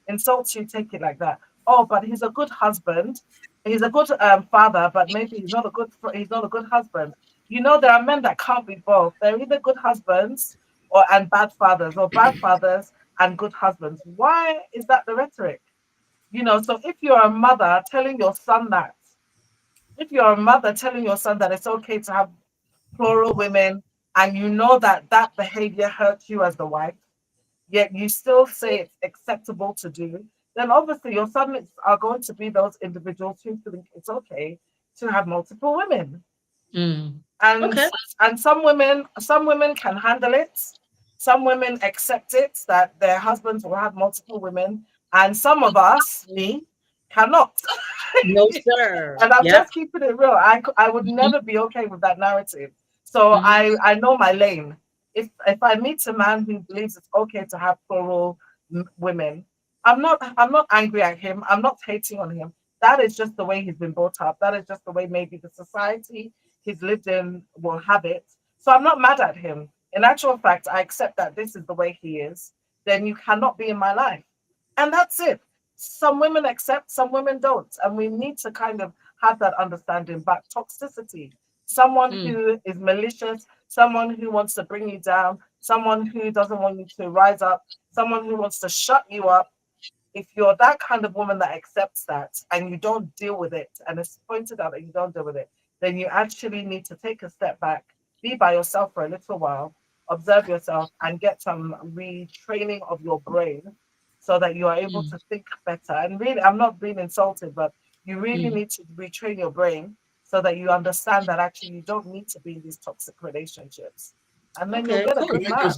insults you, take it like that. Oh, but he's a good husband. He's a good father, but maybe he's not a good husband." There are men that can't be both. They're either good husbands and bad fathers, or bad fathers and good husbands. Why is that the rhetoric? So if you're a mother telling your son that it's okay to have plural women, and you know that that behavior hurts you as the wife, yet you still say it's acceptable to do, then obviously your sons are going to be those individuals who think it's okay to have multiple women. mm. and Okay. and some women can handle it. Some women accept it that their husbands will have multiple women, and some of us, me, cannot. No, sir. And I'm Yep. just keeping it real. I would Mhm, never be okay with that narrative. So mhm, I know my lane. If I meet a man who believes it's okay to have plural women, I'm not angry at him. I'm not hating on him. That is just the way he's been brought up. That is just the way maybe the society he's lived in will have it. So I'm not mad at him. In actual fact, I accept that this is the way he is. Then you cannot be in my life. And that's it. Some women accept, some women don't. And we need to kind of have that understanding. But toxicity, someone Mm. who is malicious, someone who wants to bring you down, someone who doesn't want you to rise up, someone who wants to shut you up. If you're that kind of woman that accepts that and you don't deal with it, and it's pointed out that you don't deal with it, then you actually need to take a step back, be by yourself for a little while, observe yourself, and get some retraining of your brain so that you are able Mm. to think better. And really, I'm not being insulted, but you really Mm. need to retrain your brain so that you understand that actually you don't need to be in these toxic relationships. And then you'll Okay, get a cool. good Can I man.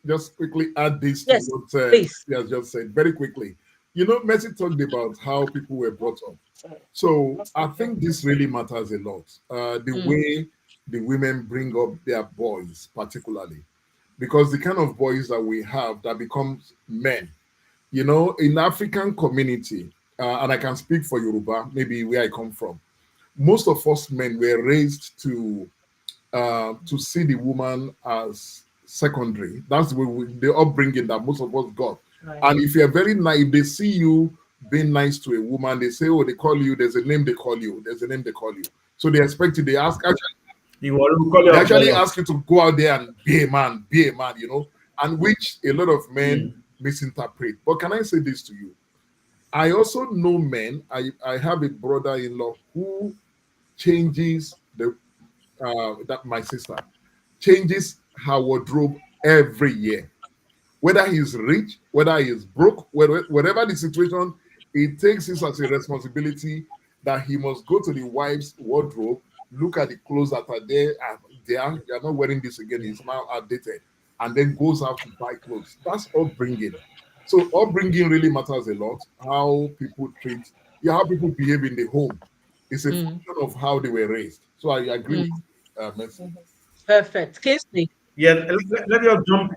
just quickly add this to Yes, what please. she has just said very quickly. You know, Mercy talked about how people were brought up. So So that's I the thing. think this really matters a lot. The Mm. way the women bring up their boys, particularly, because the kind of boys that we have that becomes men. You know, in African community, and I can speak for Yoruba, maybe where I come from, most of us men were raised to see the woman as secondary. That's the upbringing that most of us got. Right. And if you're very nice, if they see you being nice to a woman, they say, "Oh, they call you. There's a name they call you. There's a name they call you." So they expect you. They ask. You will call They your actually boy. ask you to go out there and be a man, be a man. You know, and which a lot of men Mm. misinterpret. But can I say this to you? I also know men. I have a brother-in-law who changes the that my sister changes her wardrobe every year. Whether he's rich, whether he is broke, whatever the situation, he takes this as a responsibility that he must go to the wife's wardrobe, look at the clothes that are there, and there, you're not wearing this again, it's now outdated, and then goes out to buy clothes. That's upbringing. So upbringing really matters a lot. How people treat, yeah, how people behave in the home is a Mm. function of how they were raised. So I agree with Mm. Mercy. Perfect. Kingsley. Yeah, let me just jump.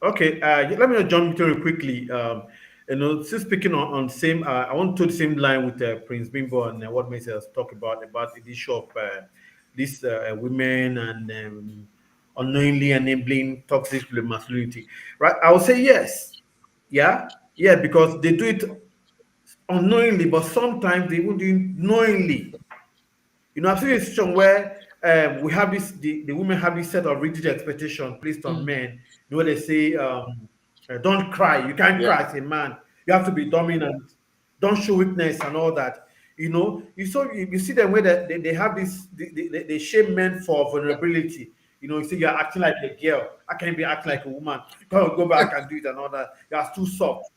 Okay, let me just jump into it quickly. Still speaking on same, I want to the same line with Prince Bimbo and what Mason has talked about the issue of these women and unknowingly enabling toxic masculinity. Right? I would say yes. Yeah, yeah, because they do it unknowingly, but sometimes they even do it knowingly. I've seen a situation where we have the women have this set of rigid expectation placed on Mm. men. They say, don't cry, you can't Yeah. cry as a man, you have to be dominant, don't show weakness and all that. You see them where they have this, they shame men for vulnerability. You see, you're acting like a girl. I can't be acting like a woman. Go back and do it and all that. You're too soft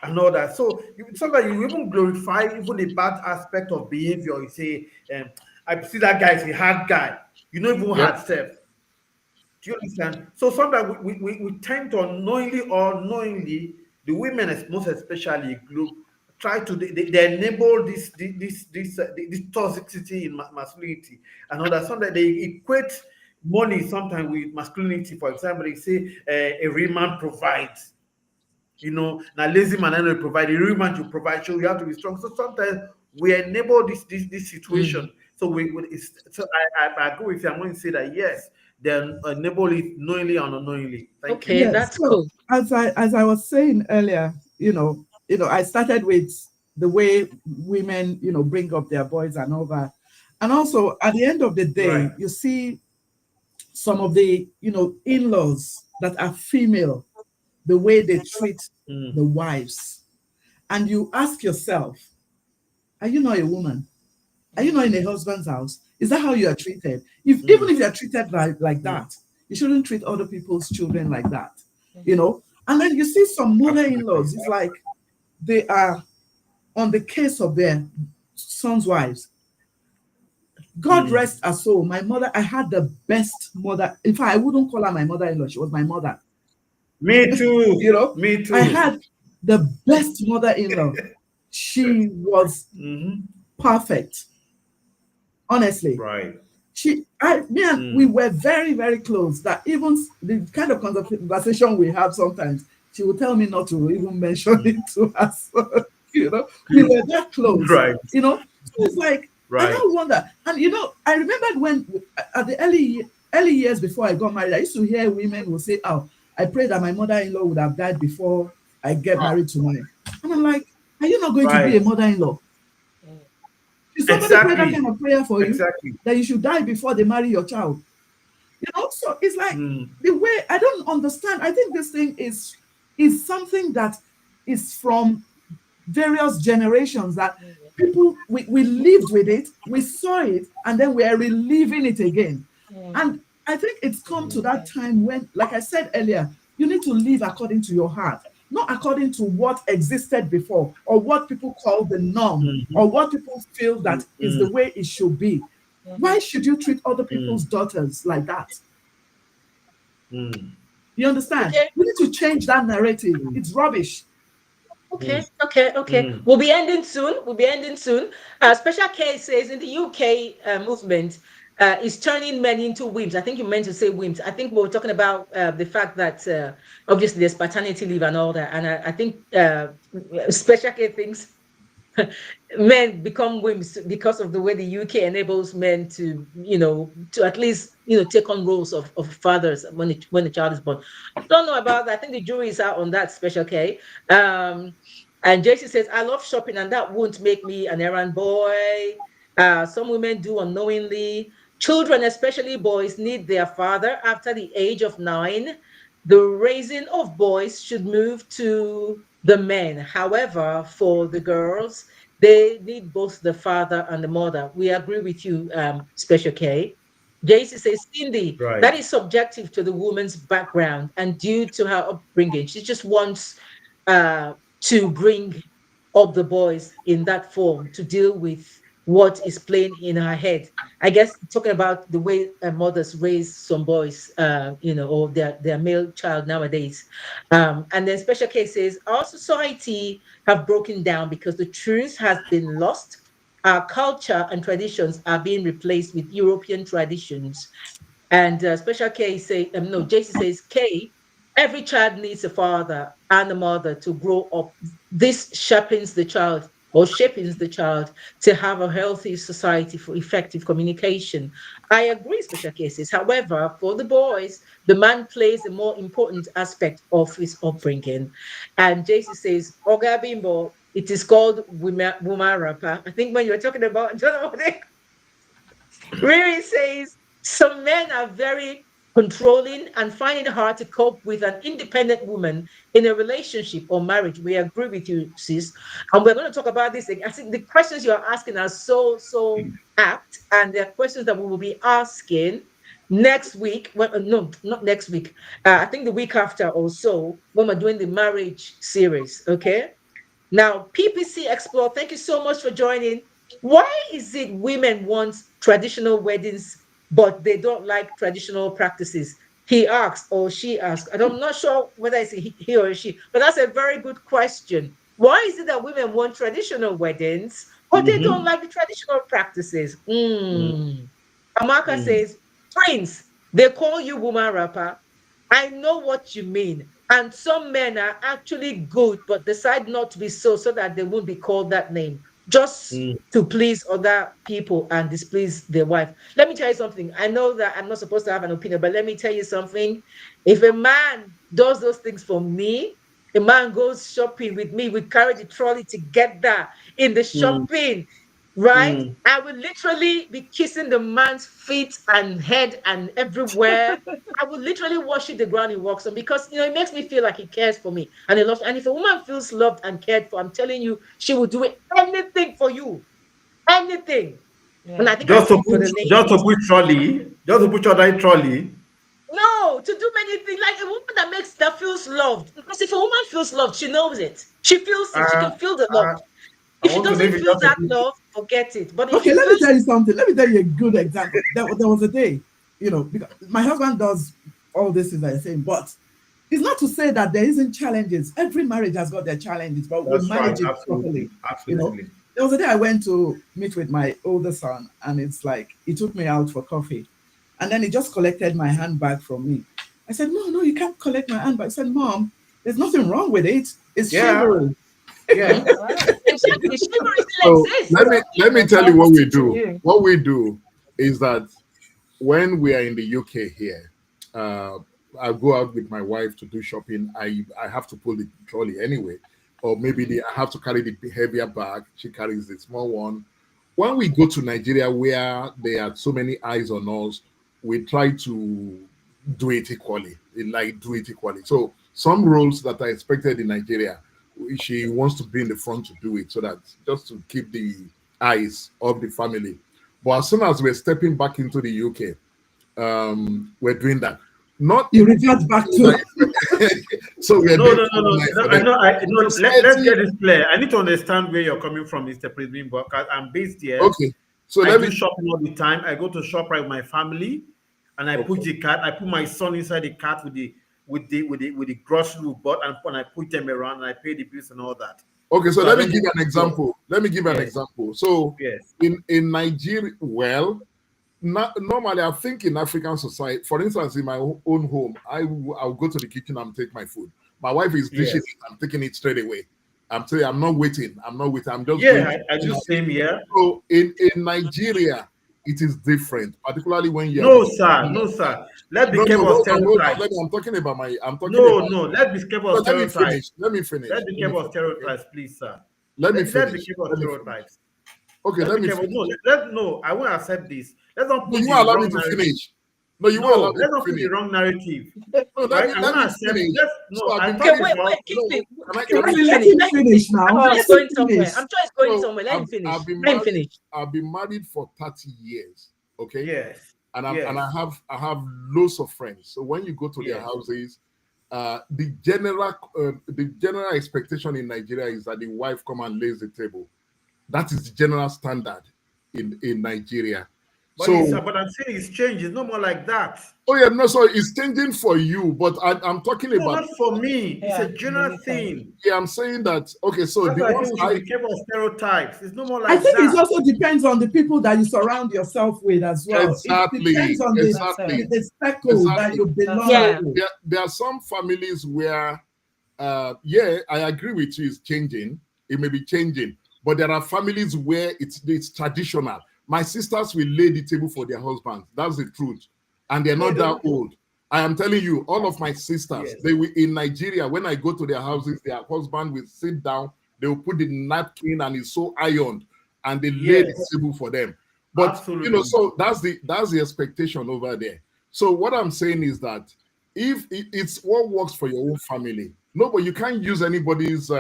and all that. So sometimes you even glorify even the bad aspect of behavior. You say, I see that guy is a hard guy. You know, even Yep. hard self. Do you understand? So sometimes we tend to unknowingly or knowingly, the women, most especially, try to they enable this toxicity in masculinity and all that. Sometimes they equate money sometimes with masculinity. For example, they say a real man provides. Now lazy man and not provide, the real man to provide, so you have to be strong. So sometimes we enable this Mm. situation. So I agree with you. I'm going to say that yes, they enable it knowingly and unknowingly. Thank you. Okay, Yes. that's So cool. as I was saying earlier, I started with the way women, bring up their boys and all that. And also at the end of the Right. day, you see some of the, in-laws that are female, the way they treat Mm, the wives. And you ask yourself, are you not a woman? Are you not in a husband's house? Is that how you are treated? Even mm, if you are treated like mm. that, you shouldn't treat other people's children like that. And then you see some Absolutely. mother-in-laws, it's like they are on the case of their sons' wives. God Mm. rest her soul. My mother, I had the best mother. In fact, I wouldn't call her my mother-in-law. She was my mother. Me You too. know, Me I too. had the best mother-in-law. She was Hmm. perfect, honestly. Right. Me and we Mm. were very, very close. That even the kind of conversation we have sometimes, she will tell me not to even mention Mm. it to us. We were that close. Right. So it's like I Right. now wonder, and I remembered when at the early years before I got married, I used to hear women who say, "Oh, I pray that my mother-in-law would have died before I get married to mine." And I'm like, "Are you not going to be a Right. mother-in-law?" Did somebody pray that kind of prayer for you? Exactly. That you should die before they marry your child? So it's like the way I don't understand. I think this thing is something that is from various generations that people we lived with it, we saw it, and then we are reliving it again. And I think it's come to that time when, like I said earlier, you need to live according to your heart, not according to what existed before or what people call the norm or what people feel that is the way it should be. Why should you treat other people's daughters like that? You understand? Okay. We need to change that narrative. It's rubbish. Okay. We'll be ending soon. Special case says in the UK movement is turning men into wimps. I think you meant to say wimps. I think we were talking about the fact that obviously there's paternity leave and all that. And I think special case thinks men become wimps because of the way the UK enables men to, to at least, take on roles of fathers when the child is born. I don't know about that. I think the jury is out on that, Special K. And JC says, I love shopping and that won't make me an errand boy. Some women do unknowingly. Children, especially boys, need their father after the age of 9. The raising of boys should move to the men. However, for the girls, they need both the father and the mother. We agree with you, Special K. JC says, Cindy, Right. that is subjective to the woman's background and due to her upbringing. She just wants to bring up the boys in that form to deal with what is playing in her head. I guess talking about the way mothers raise some boys, or their male child nowadays. And then Special Case says, our society have broken down because the truth has been lost. Our culture and traditions are being replaced with European traditions. And Special K say, no, JC says, K, every child needs a father and a mother to grow up. This sharpens the child or shapes the child to have a healthy society for effective communication. I agree, Special Cases. However, for the boys, the man plays a more important aspect of his upbringing. And JC says, Oga Bimbo, it is called woman rapper. I think when you were talking about, Riri says, some men are very controlling and find it hard to cope with an independent woman in a relationship or marriage. We agree with you, sis. And we're going to talk about this. I think the questions you're asking are so apt, and they're questions that we will be asking next week. Well, no, not next week. I think the week after or so, when we're doing the marriage series. Okay. Now, PPC Explore, thank you so much for joining. Why is it women want traditional weddings, but they don't like traditional practices? He asked or she asked. I'm not sure whether it's he or she, but that's a very good question. Why is it that women want traditional weddings, but they don't like the traditional practices? Amaka says, Prince, they call you woman rapper. I know what you mean. And some men are actually good, but decide not to be so that they won't be called that name, just to please other people and displease their wife. Let me tell you something. I know that I'm not supposed to have an opinion, but let me tell you something. If a man does those things for me, a man goes shopping with me, we carry the trolley together in the shopping, right? I will literally be kissing the man's feet and head and everywhere. I will literally worship the ground he walks on because it makes me feel like he cares for me and he loves. And if a woman feels loved and cared for, I'm telling you, she will do anything for you, anything. Yeah. And I think I speak for the ladies. Just to put your that trolley. No, to do many things like a woman that feels loved. Because if a woman feels loved, she knows it. She feels it. She can feel the love. If she doesn't feel that love, forget it. But if Okay, she let me feels tell you something. Let me tell you a good example. There was a day, because my husband does all this things that you're saying, but it's not to say that there isn't challenges. Every marriage has got their challenges, but we manage it properly. Absolutely. There was a day I went to meet with my older son, and it's like he took me out for coffee, and then he just collected my handbag from me. I said, no, you can't collect my handbag. I said, Mom, there's nothing wrong with it. It's chivalry. Yeah. exactly, chivalry still So exists. let me tell you what we do. What we do is that when we are in the UK here, I go out with my wife to do shopping. I have to pull the trolley anyway, or maybe I have to carry the heavier bag. She carries the small one, when we go to Nigeria, where there are so many eyes on us, we try to do it equally. Do it equally. So some roles that are expected in Nigeria, she wants to be in the front to do it, so that just to keep the eyes of the family. But as soon as we're stepping back into the UK, we're doing that. Not You revert back to so we're No, doing no, no, no. No, I know. Let's get this clear. I need to understand where you're coming from, Mr. President. Because I'm based here. okay. So I let do me shopping all the time. I go to ShopRite with my family, and I put the cart. I put my son inside the cart with the groceries we bought, and I put them around, and I pay the bills and all that. okay. So So let me give an example. Let me give an Yes. example. So Yes. in Nigeria, well, normally I think in African society, for instance, in my own home, I'll go to the kitchen and take my food. My wife is dishing Yes. it. I'm taking it straight away. I'm telling you, I'm not waiting. I'm not waiting. I'm just Yeah, going. I do same here. So in Nigeria, it is different, particularly when you are No, with. sir. No, sir. Let's be No, careful of hold on, hold on. stereotypes. I'm talking about my. I'm talking No, about. no. Let's be careful No, of stereotypes. Let me finish. Let's be careful of stereotypes, please, sir. Let me Let's be finish. careful of Let me finish. stereotypes. Okay, Let's let be me careful. finish. No, I won't accept this. Let's not No, put you the won't allow me wrong to narrative. finish. No, you won't allow No, me let's to not put the finish. wrong narrative. No, Right? I let me won't accept. finish. Let's So no. I've I been thought Okay, it's wait, wrong. Kingsley, can I let him let finish. him finish I'm now. sure Let he's him going somewhere. finish. I'm sure he's going so somewhere. Let him finish. I've been Let him married. finish. I've been married for 30 years. Okay. Yes. And Yes. I have loads of friends. So when you go to their Yes. houses, the general expectation in Nigeria is that the wife come and lays the table. That is the general standard in Nigeria. But it's So but I'm saying it's changed. It's no more like that. oh yeah, no, so it's changing for you, but I'm talking No, about. not for me. It's Yeah, a general thing. Yeah, I'm saying that. Okay, so That's the why I ones think we should be careful of stereotypes. It's no more I like think it that. also depends on the people that you surround yourself with as well. It depends on exactly, the circle that exactly. you belong Yeah. to. There are some families where, yeah, I agree with you. It's changing. It may be changing, but there are families where it's traditional. My sisters will lay the table for their husbands. That's the truth, and they're not that old. I am telling you, all of my sisters, Yes. they will in Nigeria. When I go to their houses, their husband will sit down. They will put the napkin and it's so ironed, and they lay the Yes. table for them. But Absolutely. so that's the expectation over there. So what I'm saying is that if it's what works for your own family, no, but you can't use anybody's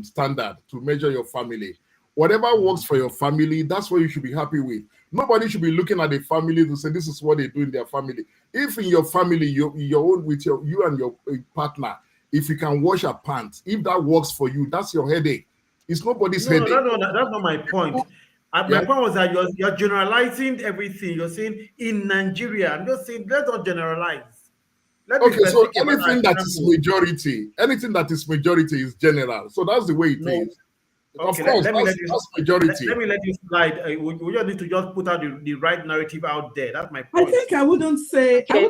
standard to measure your family. Whatever works for your family, that's what you should be happy with. Nobody should be looking at the family to say this is what they do in their family. If in your family, your own with you and your partner, if you can wash a pants, if that works for you, that's your headache. It's nobody's No, headache. that's not my point. Yeah. My point was that you're generalizing everything. You're saying in Nigeria. I'm just saying let's not generalize. Let's be Okay, so specific about our anything that is example. majority is general. So that's the way it No. is. Of Okay, course, let me let you that's majority. let me let you slide. We just need to just put out the right narrative out there. That's my I point. think I wouldn't say Okay.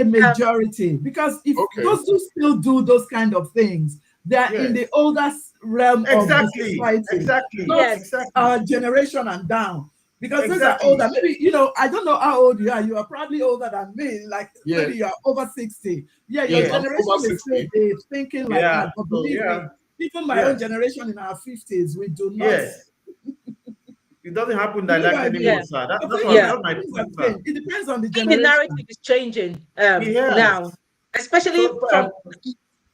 majority, because if Okay. those who still do those kind of things, they are in the Yes. older realm of the Exactly. society, Exactly. not Yes. Exactly. our generation and down. Because those are Exactly. older. Maybe I don't know how old you are. You are probably older than me. Like Yeah. maybe you are over 60. Yeah, your Yes, I'm generation over is still 60. thinking like Yeah. that. But So believe me, even my own generation in our 50s, we do not. Yes. It doesn't happen You like know that what I mean? anymore, Yeah. sir. I That's think what Yeah. that's my things point, have sir. changed. It depends on the I think the generation. narrative is changing Yes. now, especially So, from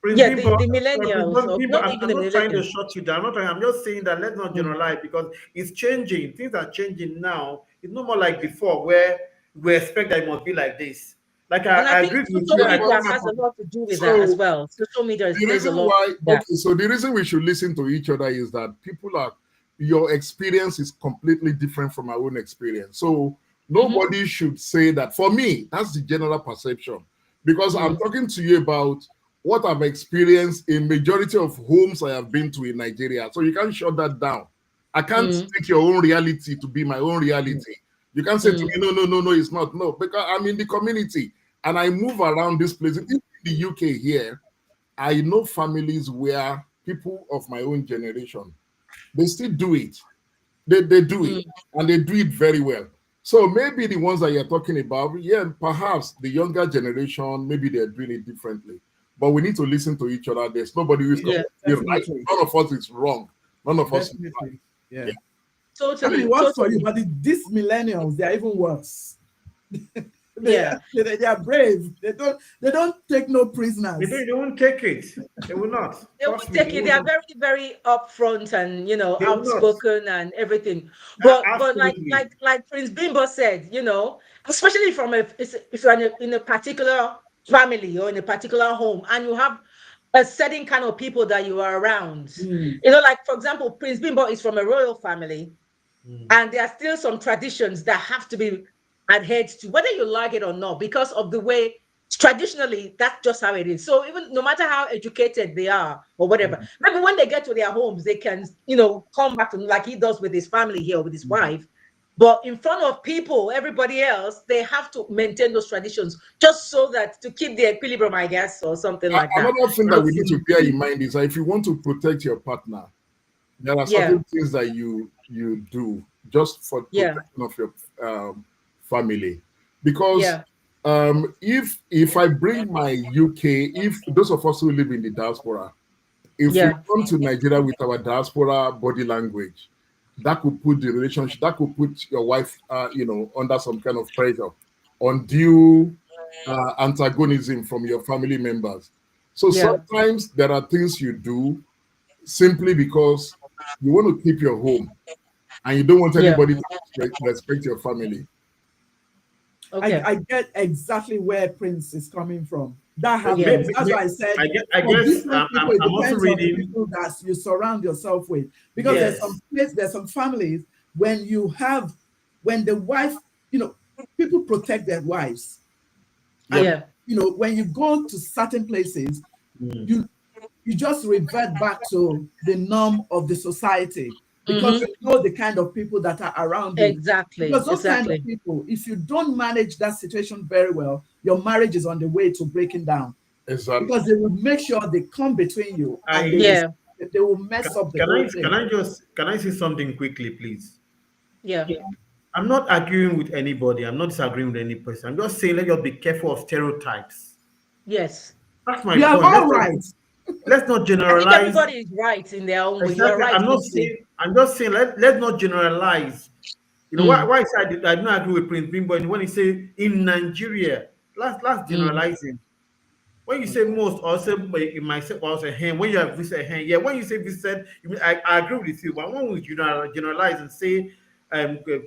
Prince the Bimbo, millennials, or Bimbo, not I'm even the not trying to millennials. shut you down. I'm just saying that let's not generalize because it's changing. Things are changing now. It's no more like before where we expect that it must be like this. Like And I I think agree with social you. I media come up has a on lot to do with that as So well. Social media the plays a reason lot why, in that. okay, so the reason we should listen to each other is that your experience is completely different from our own experience. So nobody should say that. For me, that's the general perception. Because I'm talking to you about what I've experienced in majority of homes I have been to in Nigeria. So you can't shut that down. I can't take your own reality to be my own reality. You can't say to me, no, it's not. No, because I'm in the community and I move around this place. In the UK here, I know families where people of my own generation, they still do it. They do it, and they do it very well. So maybe the ones that you're talking about, yeah, perhaps the younger generation, maybe they're doing it differently. But we need to listen to each other. There's nobody who's Yeah, completely right. definitely. None of us is wrong. None of us is right. Definitely. Yeah. Yeah. I mean, it totally, works for you, totally. but these millennials, they're even worse. Yeah. They are brave. They don't take no They prisoners. don't, they won't take it. They will not. They Trust won't me, take they it. will They are not. very, very upfront and They will not. outspoken and everything. But Absolutely. like Prince Bimbo said, especially from if you're in a particular family or in a particular home, and you have a certain kind of people that you are around. Mm, Like for example, Prince Bimbo is from a royal family, Mm. and there are still some traditions that have to be adhered to, whether you like it or not, because of the way traditionally that's just how it is. So even no matter how educated they are or whatever, mm, maybe when they get to their homes, they can, come back to like he does with his family here with his mm. wife. But in front of people, everybody else, they have to maintain those traditions just so that to keep the equilibrium, I guess, or something like that. Another thing that we need to bear Absolutely. in mind is that if you want to protect your partner, there are Yeah, certain things that you do just for yeah, protection of your family. Because yeah, if I bring my UK, if those of us who live in the diaspora, if we yeah. come to Nigeria with our diaspora body language, that could put the relationship, that could put your wife, under some kind of pressure, undue antagonism from your family members. So Yeah. sometimes there are things you do simply because you want to keep your home and you don't want Yeah. anybody to respect your family. Okay. I get exactly where Prince is coming from. That Yeah. happens. That's why I said I for guess different people, it I'm also depends on the reading. people that you surround yourself with. Because Yes. there's some families when the wife, people protect their wives. Yep. And Yeah. when you go to certain places, Mm. you you just revert back to the norm of the society because Mm-hmm. you know the kind of people that are around you. Exactly. Because those kind of Exactly. people, if you don't manage that situation very well, your marriage is on the way to breaking down Exactly. because they will make sure they come between you and I Yeah. they will mess up the whole thing. can I say something quickly, please? Yeah. I'm not arguing with anybody. I'm not disagreeing with any person. I'm just saying let us be careful of stereotypes. Yes. That's my You are point. all right. Let's not I think generalize. everybody is right in their own way. You're Exactly. right, Kingsley. I'm just saying let's not generalize. You know why Mm, why I said I do not agree with Prince Bimbo when he say in Nigeria, let's mm. generalizing. When you say most, or say you might say also hand. When you have visited hand, yeah. When you say visited, I agree with you. But when we generalize and say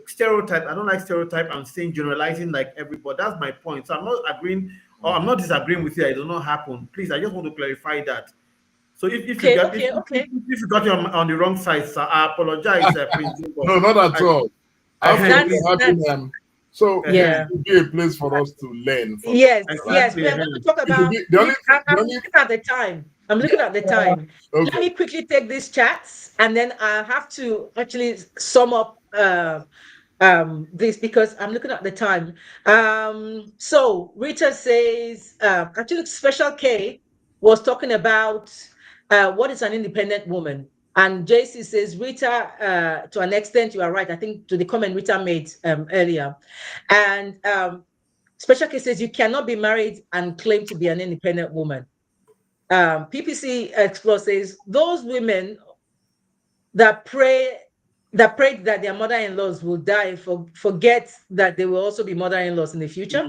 stereotype, I don't like stereotype. I'm saying generalizing like everybody. That's my point. So I'm not agreeing, or I'm not disagreeing with you. It does not happen. Please, I just want to clarify that. So if you Okay, got okay, okay. if you got it on the wrong side, sir, I apologize, Prince Bimbo. No, not at all. Absolutely That's Please, happy, that's man. So this yeah. will be a place for us to learn from. Yes, Right? yes. exactly. We are going to talk It will about be the only thing. I'm looking at the time. I'm looking at the time. Let Okay. me quickly take these chats and then I have to actually sum up this because I'm looking at the time. So Rita says actually Special K was talking about what is an independent woman. And JC says, Rita, to an extent, you are right. I think to the comment Rita made earlier. And Special K says, you cannot be married and claim to be an independent woman. PPC Explore says, those women that prayed that their mother-in-laws will die forget that they will also be mother-in-laws in the future.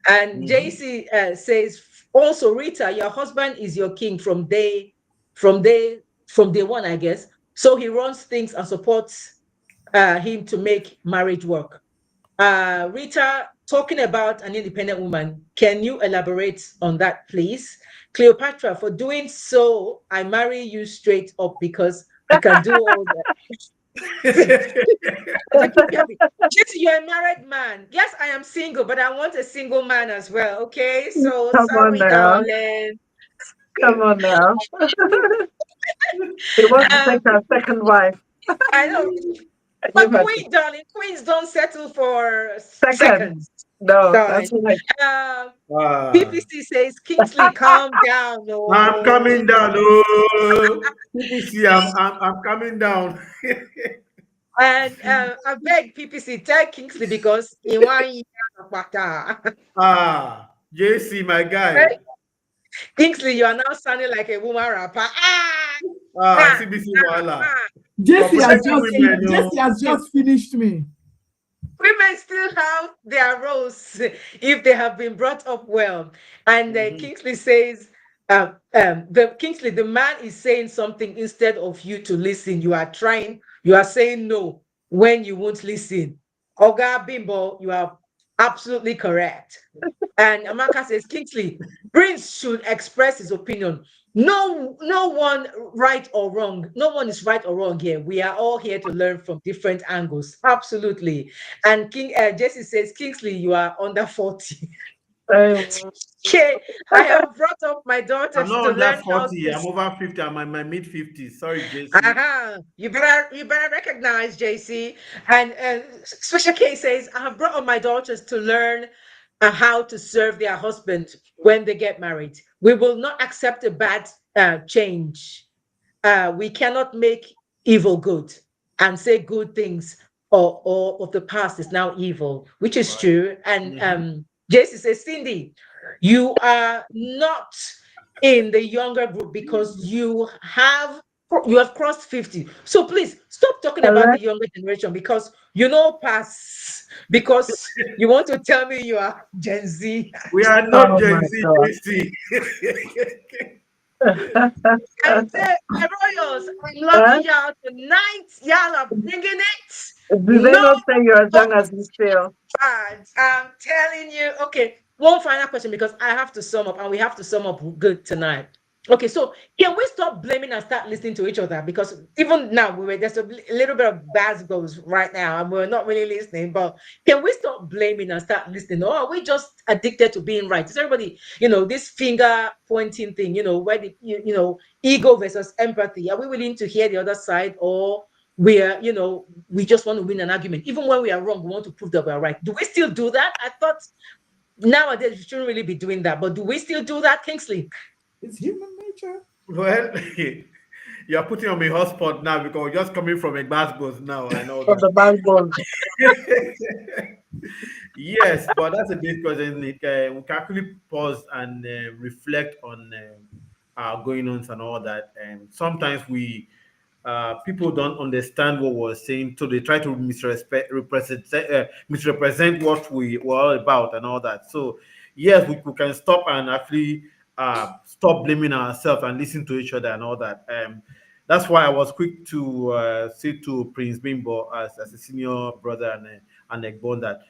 And JC says also, Rita, your husband is your king from day from day one, I guess. So he runs things and supports him to make marriage work. Rita, talking about an independent woman, can you elaborate on that, please? Cleopatra, for doing so, I marry you straight up because I can do all that. Jesse, you're a married man. Yes, I am single, but I want a single man as well. Okay, so Come on sorry, now. darling. Come on now. He wants to Um, take our second wife. I know, Can you but imagine? queen, darling, queens don't settle for Second. seconds, No, darling. that's right. Um, Ah, PPC says, Kingsley, calm down. I'm No. coming down. Oh, PPC, I'm coming down. And I beg PPC, tell Kingsley because in 1 year, JC, my guy. right? Kingsley, you are now sounding like a woman rapper. Ah! Ah, CBC ah, Wala. ah. Jesse has Protecting just women, you know. Jesse has just finished me. Women still have their roles if they have been brought up well. And Kingsley says, the man is saying something instead of you to listen. You are trying, you are saying no when you won't listen. Oga Bimbo, you are absolutely correct. And Amaka says, Kingsley, Prince should express his opinion. No one right or wrong. No one is right or wrong here. We are all here to learn from different angles. Absolutely. And Jesse says, Kingsley, you are under 40. Okay, I have brought up my I'm daughters not to under learn how 40. to. I'm over 50. I'm in my mid 50s. Sorry, JC. You better recognize JC. And Special K says, I have brought up my daughters to learn how to serve their husband when they get married. We will not accept a bad change. We cannot make evil good and say good things or of the past is now evil, which is Right. true. And JC says, Cindy, you are not in the younger group because you have crossed 50. So please stop talking about the younger generation because you know pass because you want to tell me you are Gen Z. We are not Oh Gen my Z, God. JC. And my royals, I'm Huh? loving y'all tonight. Y'all are bringing it. Do they No not say you're as young as you feel? bad. I'm telling you. Okay, one final question because I have to sum up and we have to sum up good tonight. Okay, so can we stop blaming and start listening to each other? Because even now there's a little bit of bad goes right now and we're not really listening. But can we stop blaming and start listening? Or are we just addicted to being right? Is everybody, this finger pointing thing, where ego versus empathy? Are we willing to hear the other side, or we just want to win an argument? Even when we are wrong, we want to prove that we are right. Do we still do that? I thought nowadays we shouldn't really be doing that, but do we still do that, Kingsley? It's human nature. Well, you're putting on me hotspot now because we're just coming from a Glasgow now and all From the backbone. that. Yes, but that's a big question. We can actually pause and reflect on our going ons and all that. And sometimes people don't understand what we're saying, so they try to misrepresent what we were all about and all that. So yes, we can stop and actually stop blaming ourselves and listen to each other and all that. That's why I was quick to say to Prince Bimbo as a senior brother and Egbon that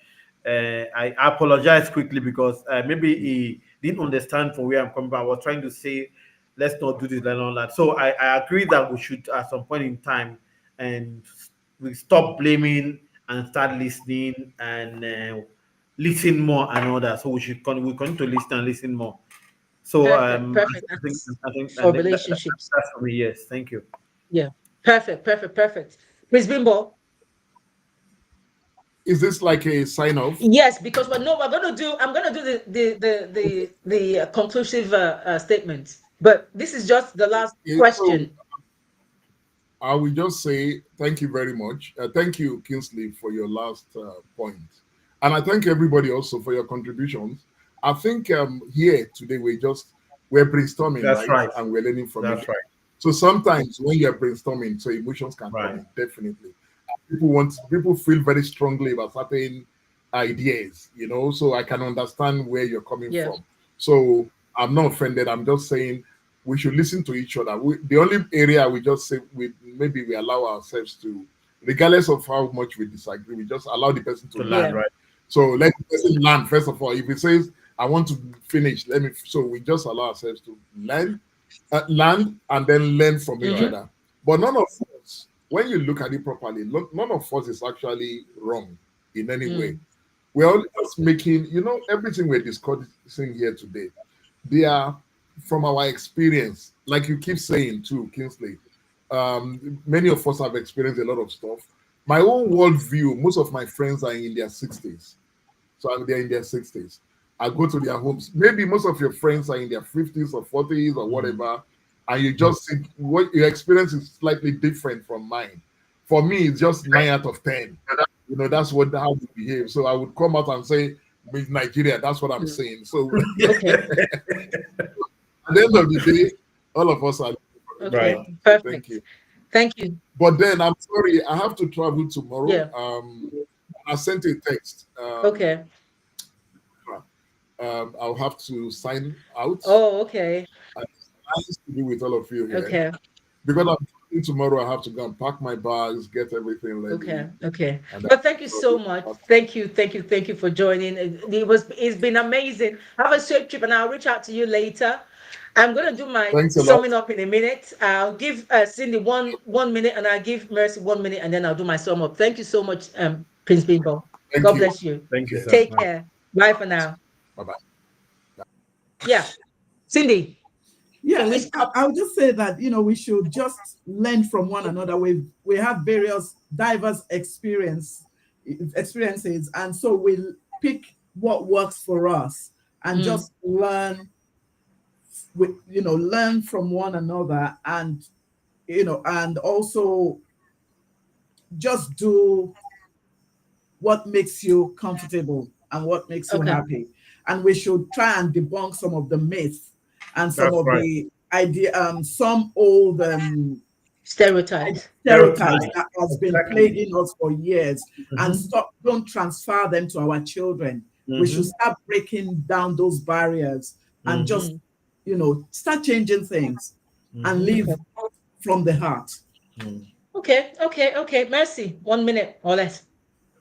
I apologize quickly because maybe he didn't understand from where I'm coming from. I was trying to say, let's not do this and all that. So I agree that we should, at some point in time, and we stop blaming and start listening and listen more and all that. So we continue to listen and listen more. So Perfect, perfect. That's I for think relationships. that's for me. Yes, thank you. Yeah, perfect, perfect, perfect. Miss Bimbo. Is this like a sign off? Yes, because we're gonna do. I'm gonna do the conclusive statement, but this is just the last So question. I will just say thank you very much. Thank you, Kingsley, for your last point. And I thank everybody also for your contributions. I think here today we're brainstorming, That's right? right. And we're learning from That's it. right. So sometimes when you're brainstorming, so emotions can come Right. in, definitely. People feel very strongly about certain ideas, so I can understand where you're coming Yeah, from. So I'm not offended. I'm just saying we should listen to each other. The only area we just say we allow ourselves to, regardless of how much we disagree, we just allow the person to To learn. learn, yeah, right? So let the person learn first of all. If it says I want to finish, so we just allow ourselves to learn and then learn from each Mhm. other. But none of us, when you look at it properly, none of us is actually wrong in any way. Mm. We're all just making, everything we're discussing here today, they are from our experience. Like you keep saying too, Kingsley, many of us have experienced a lot of stuff. My own worldview, most of my friends are in their 60s. So they're in their 60s. I go to their homes. Maybe most of your friends are in their 50s or 40s or whatever. And you just think what your experience is slightly different from mine. For me, it's just 9 out of 10. That's how we behave. So I would come out and say, with Nigeria, that's what I'm saying. So Okay, at the end of the day, all of us are. Okay. Right. Thank you. Perfect. Thank you. But then I'm sorry, I have to travel tomorrow. Yeah. I sent a text. Okay. I'll have to sign out. Oh, okay. And it's nice to be with all of you here. Okay. Because I'm traveling tomorrow, I have to go and pack my bags, get everything ready. Okay. Okay. And But thank you so much. Thank you. Thank you. Thank you for joining. It's been amazing. Have a safe trip and I'll reach out to you later. I'm gonna do my thanks a lot. summing up in a minute. I'll give Cindy one minute and I'll give Mercy 1 minute and then I'll do my sum up. Thank you so much, Prince Bimbo. Thank God you. bless you. Thank you, sir. Take care. Bye for now. Bye bye. Yeah. Cindy, Yeah, can we and stop? I would just say that we should just learn from one another. We have various diverse experiences, and so we'll pick what works for us and just learn. Learn from one another, and and also just do what makes you comfortable and what makes you Okay. happy. And we should try and debunk some of the myths and some That's of right. the idea, some old Stereotypes. stereotypes that has been Exactly. plaguing us for years, and don't transfer them to our children. We should start breaking down those barriers and just start changing things and live from the heart. Okay. Okay. Okay. Mercy. 1 minute or less.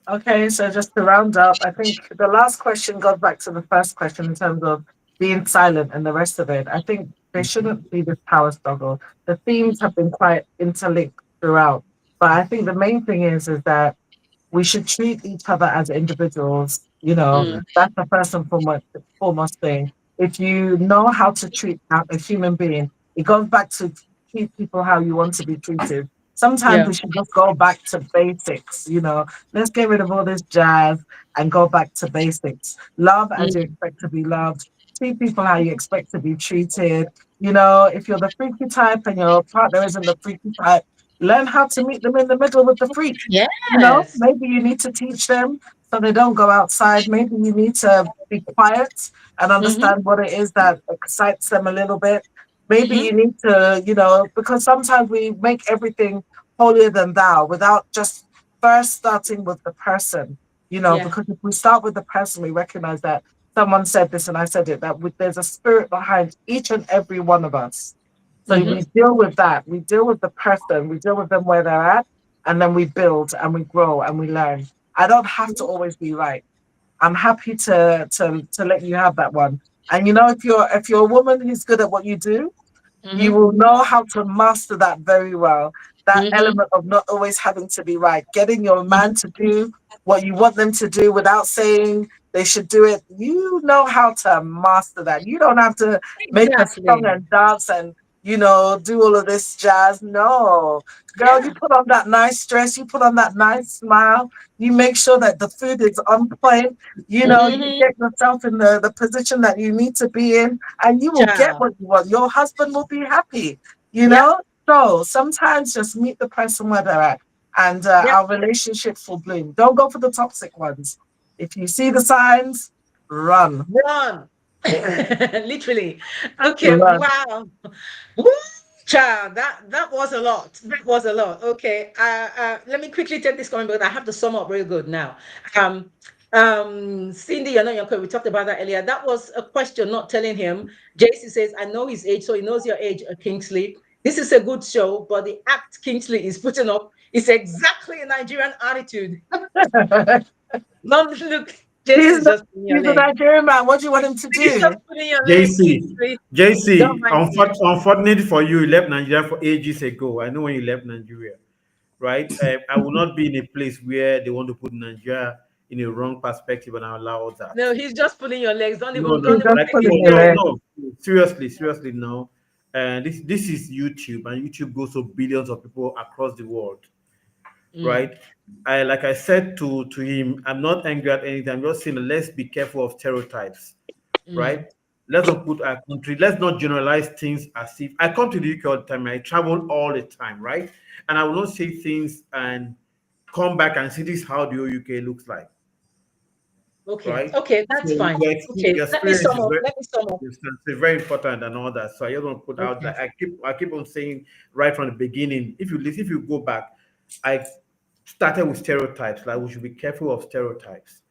Okay, so just to round up, I think the last question goes back to the first question in terms of being silent and the rest of it. I think there shouldn't be this power struggle. The themes have been quite interlinked throughout, but I think the main thing is that we should treat each other as individuals. That's the first and foremost thing. If you know how to treat a human being, it goes back to treat people how you want to be treated. Sometimes Yeah. we should just go back to basics. Let's get rid of all this jazz and go back to basics. Love as you Mm. expect to be loved. Treat people how you expect to be treated. If you're the freaky type and your partner isn't the freaky type, learn how to meet them in the middle with the freak. Yes. Maybe you need to teach them so they don't go outside. Maybe you need to be quiet and Mm-hmm. understand what it is that excites them a little bit. Maybe Mm-hmm. you need to, because sometimes we make everything holier than thou without just first starting with the person, Yeah. because if we start with the person, we recognize that someone said this and I said it, that there's a spirit behind each and every one of us. So Mm-hmm. we deal with that. We deal with the person. We deal with them where they're at, and then we build and we grow and we learn. I don't have to always be right. I'm happy to let you have that one. And if you're a woman who's good at what you do, you Mm-hmm. will know how to master that very well. That Mm-hmm. element of not always having to be right, getting your man to do what you want them to do without saying they should do it. You know how to master that. You don't have to make a song Exactly. and dance and do all of this jazz. No, girl, you Yeah. put on that nice dress, you put on that nice smile, you make sure that the food is on point, you Mm-hmm. get yourself in the position that you need to be in, and you will get Ciao. what you want. Your husband will be happy, you Yep. know? So sometimes just meet the person where they're at, and Yep. our relationships will bloom. Don't go for the toxic ones. If you see the signs, run. Run. Literally. Okay. Run. Wow. Woo, child, that was a lot. That was a lot. Okay. Let me quickly take this comment because I have to sum up real good now. Um, Cindy, you're not your we talked about that earlier. That was a question, not telling him. JC says, I know his age, so he knows your age, Kingsley. This is a good show, but the act Kingsley is putting up is exactly a Nigerian attitude. Mom, look, JC he's, is the, just putting your he's a leg. Nigerian man. What do you want him to He's do? just putting your leg, JC, Kingsley. Don't JC, mind him. unfortunate for you, you left Nigeria for ages ago. I know when you left Nigeria, right? I will not be in a place where they want to put Nigeria in a wrong perspective and allow that. No, he's just pulling your legs. Don't No, even no, He's don't no. even just Like take pulling it your no, leg. serious. no. Seriously, no. This is YouTube, and YouTube goes to billions of people across the world, Mm, right? Like I said to him, I'm not angry at anything. I'm just saying let's be careful of stereotypes, mm, right? Let's not put our country, let's not generalize things as if I come to the UK all the time, I travel all the time, right? And I will not say things and come back and see this is how the whole UK looks like. Okay. right? Okay, So that's fine. Okay, your let me experience sum up. Let me sum up. is very important and all that. So I just want to put out Okay. that I keep on saying right from the beginning. If you go back, I started with stereotypes. Like we should be careful of stereotypes.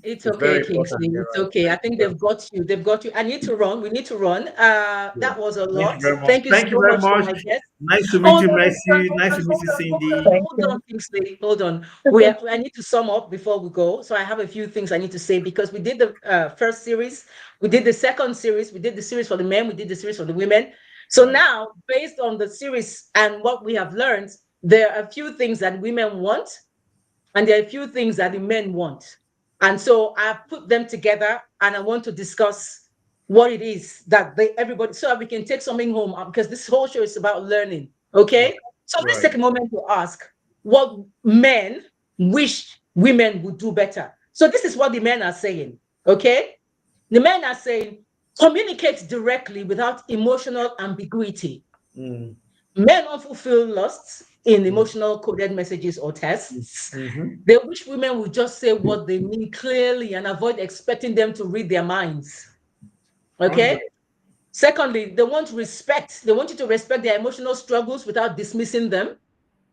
It's It's okay, very important. Kingsley. Yeah, It's right. okay. I think they've got you. They've got you. I need to run. We need to run. Yeah. That was a Thank you lot. very much. Thank you Thank you so very much to much. my guests. Nice to meet Hold you, on, Mercy. Nice to meet you, Cindy. Thank you. hold on, Kingsley. Hold on. I need to sum up before we go. So I have a few things I need to say because we did the first series, we did the second series, we did the series for the men, we did the series for the women. So Right. now, based on the series and what we have learned, there are a few things that women want, and there are a few things that the men want. And so I put them together and I want to discuss what it is that everybody, so that we can take something home, because this whole show is about learning. Right. Okay. So let's Right. take a moment to ask what men wish women would do better. So this is what the men are saying. Okay. The men are saying communicate directly without emotional ambiguity. Mm, Men often feel lost in mm, emotional coded messages or tests. mm-hmm. They wish women would just say what they mean clearly and avoid expecting them to read their minds. Hundred. Okay? Secondly, they want respect. They want you to respect their emotional struggles without dismissing them.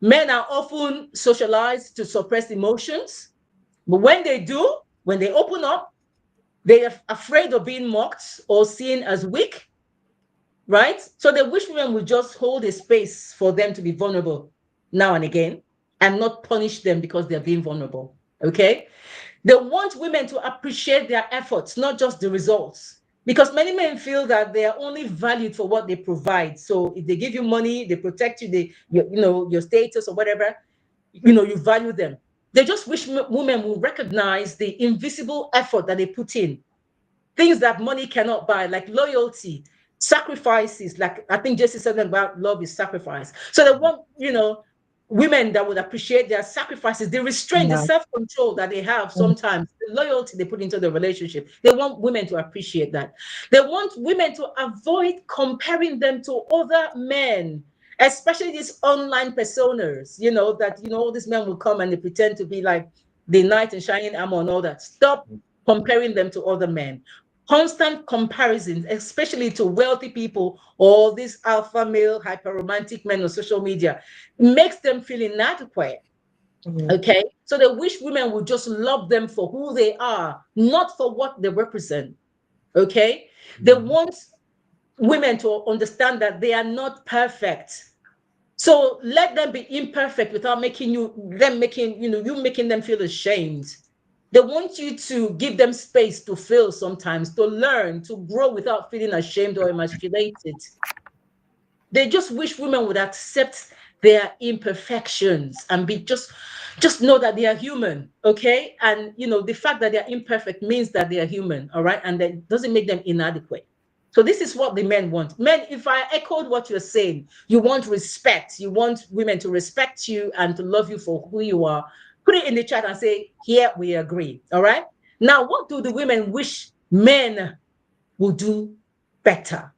Men are often socialized to suppress emotions, but when they do, when they open up, they are afraid of being mocked or seen as weak, right? So they wish women would just hold a space for them to be vulnerable now and again and not punish them because they're being vulnerable. Okay? They want women to appreciate their efforts, not just the results. Because many men feel that they are only valued for what they provide. So if they give you money, they protect you, your status or whatever, you value them. They just wish women will recognize the invisible effort that they put in, things that money cannot buy, like loyalty, sacrifices. Like I think Jesse said about love is sacrifice. So they want, women that would appreciate their sacrifices, the restraint, the Yeah. self-control that they have sometimes, the loyalty they put into the relationship. They want women to appreciate that. They want women to avoid comparing them to other men, especially these online personas, that all these men will come and they pretend to be like the knight in shining armor and all that. Stop comparing them to other men. Constant comparisons, especially to wealthy people or these alpha male hyper-romantic men on social media, makes them feel inadequate. Okay. So they wish women would just love them for who they are, not for what they represent. Okay. They want women to understand that they are not perfect. So let them be imperfect without making them feel ashamed. They want you to give them space to feel sometimes, to learn, to grow without feeling ashamed or emasculated. They just wish women would accept their imperfections and be just know that they are human, okay? And the fact that they're imperfect means that they are human, all right? And that doesn't make them inadequate. So this is what the men want. Men, if I echoed what you're saying, you want respect. You want women to respect you and to love you for who you are. Put it in the chat and say, here we agree. All right. Now, what do the women wish men will do better?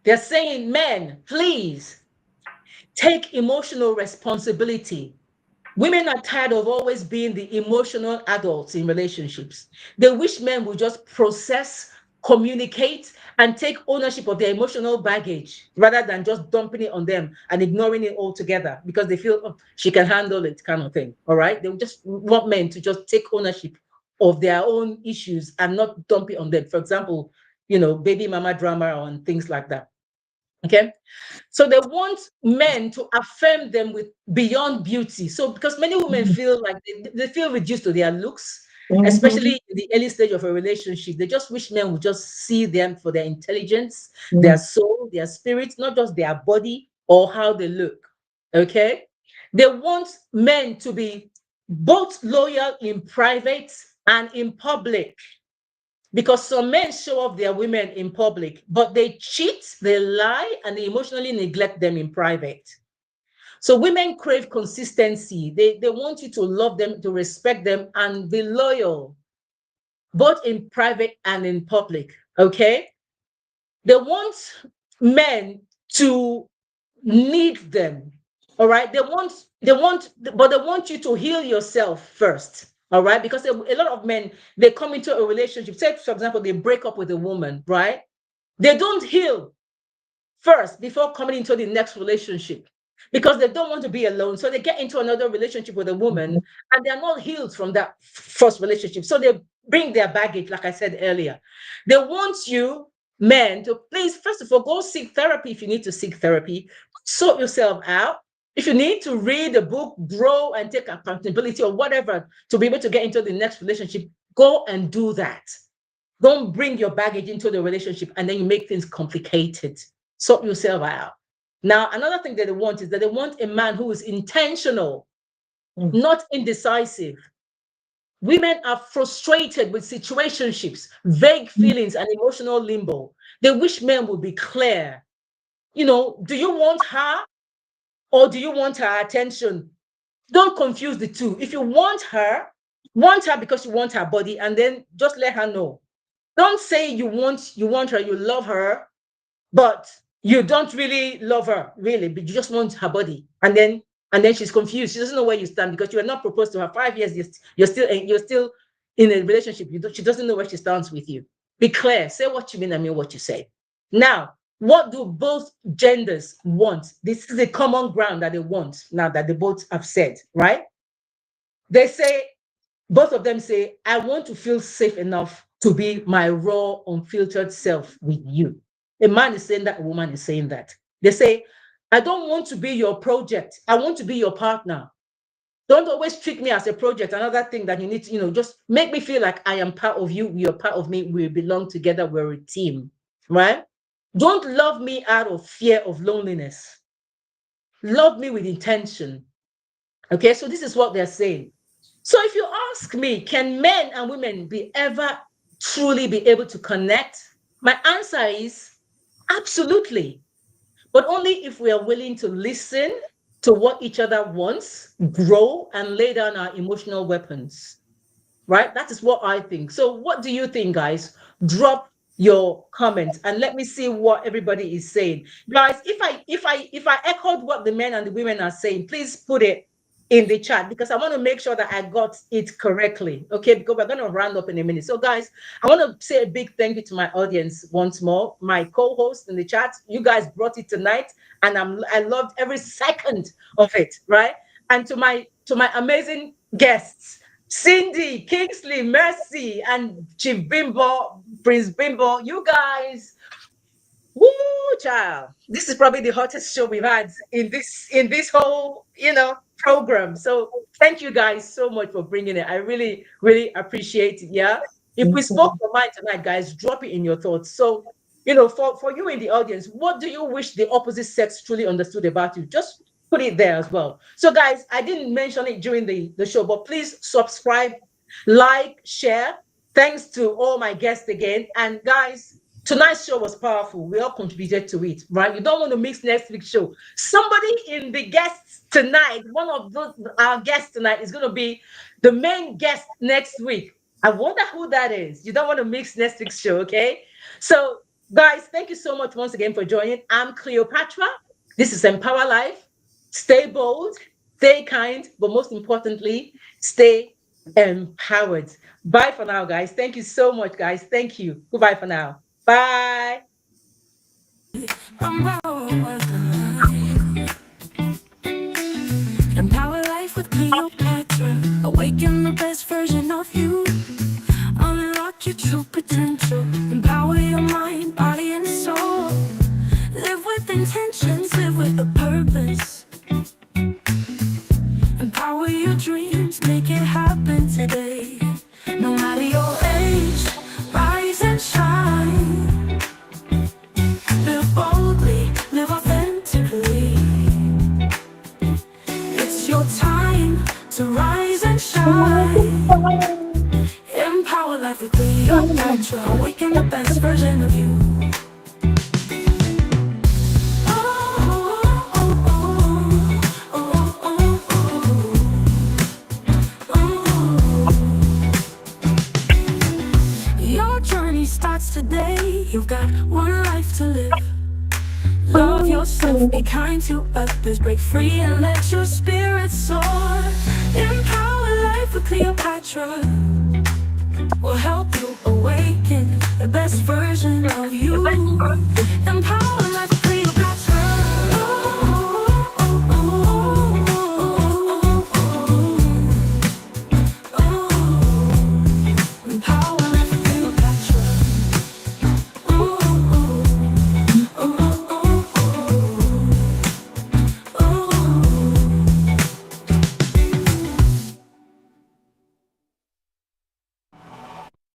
They're saying, men, please take emotional responsibility. Women are tired of always being the emotional adults in relationships. They wish men would just process, communicate, and take ownership of their emotional baggage rather than just dumping it on them and ignoring it altogether because they feel, oh, she can handle it, kind of thing. All right. They just want men to just take ownership of their own issues and not dump it on them. For example, baby mama drama and things like that. Okay. So they want men to affirm them with beyond beauty. So because many women feel like they feel reduced to their looks, especially in the early stage of a relationship. They just wish men would just see them for their intelligence, their soul, their spirit, not just their body or how they look. Okay. They want men to be both loyal in private and in public. Because some men show off their women in public, but they cheat, they lie, and they emotionally neglect them in private. So women crave consistency. They want you to love them, to respect them, and be loyal, both in private and in public. Okay? They want men to need them. All right. But they want you to heal yourself first. All right, because a lot of men, they come into a relationship. Say, for example, they break up with a woman, right? They don't heal first before coming into the next relationship because they don't want to be alone. So they get into another relationship with a woman and they're not healed from that first relationship. So they bring their baggage, like I said earlier. They want you, men, to please, first of all, go seek therapy if you need to seek therapy, sort yourself out. If you need to read a book, grow and take accountability or whatever to be able to get into the next relationship, go and do that. Don't bring your baggage into the relationship and then you make things complicated. Sort yourself out. Now, another thing that they want is that they want a man who is intentional, not indecisive. Women are frustrated with situationships, vague feelings, and emotional limbo. They wish men would be clear. You know, do you want her or do you want her attention? Don't confuse the two. If you want her because you want her body, and then just let her know. Don't say you want her, you love her, but you don't really love her, really, but you just want her body. And then she's confused. She doesn't know where you stand because you are not proposed to her 5 years. You're still in a relationship. She doesn't know where she stands with you. Be clear. Say what you mean and mean what you say. Now, what do both genders want? This is a common ground that they want now that they both have said, right? They say, both of them say, I want to feel safe enough to be my raw, unfiltered self with you. A man is saying that, a woman is saying that. They say, I don't want to be your project. I want to be your partner. Don't always treat me as a project. Another thing that you need to, just make me feel like I am part of you. You're part of me. We belong together. We're a team, right? Don't love me out of fear of loneliness. Love me with intention. Okay, so this is what they're saying. So if you ask me, can men and women ever truly be able to connect? My answer is absolutely. But only if we are willing to listen to what each other wants, grow, and lay down our emotional weapons. Right? That is what I think. So what do you think, guys? Drop your comments and let me see what everybody is saying. Guys, if I echoed what the men and the women are saying, please put it in the chat because I want to make sure that I got it correctly. Okay, because we're going to round up in a minute. So guys, I want to say a big thank you to my audience once more, my co-host in the chat. You guys brought it tonight and I loved every second of it, right? And to my amazing guests, Cindy, Kingsley, Mercy, and Chief Bimbo, Prince Bimbo, you guys, woo, child. This is probably the hottest show we've had in this whole, program. So thank you guys so much for bringing it. I really, really appreciate it. Yeah. If we spoke your mind tonight, guys, drop it in your thoughts. So, for you in the audience, what do you wish the opposite sex truly understood about you? Just put it there as well. So guys, I didn't mention it during the show, but please subscribe, like, share. Thanks to all my guests again. And guys, tonight's show was powerful. We all contributed to it, right? You don't want to miss next week's show. Somebody in the guests tonight, one of our guests tonight is going to be the main guest next week. I wonder who that is. You don't want to miss next week's show, okay? So guys, thank you so much once again for joining. I'm Cleopatra. This is Empower Life. Stay bold, stay kind, but most importantly, stay empowered. Bye for now, guys. Thank you so much, guys. Thank you. Goodbye for now. Bye. Empower life with Cleopatra. Awaken the best version of you. Unlock your true potential. Empower your mind, body, and soul. Live with intentions, live with a purpose. Empower your dreams, make it happen today. No matter your age, rise and shine. Live boldly, live authentically. It's your time to rise and shine. Empower life with Cleopatra. Awaken the best version of you. Today, you've got one life to live. Love yourself, be kind to others, break free and let your spirit soar. Empower Empower life with Cleopatra will help you awaken the best version of you. Empower life with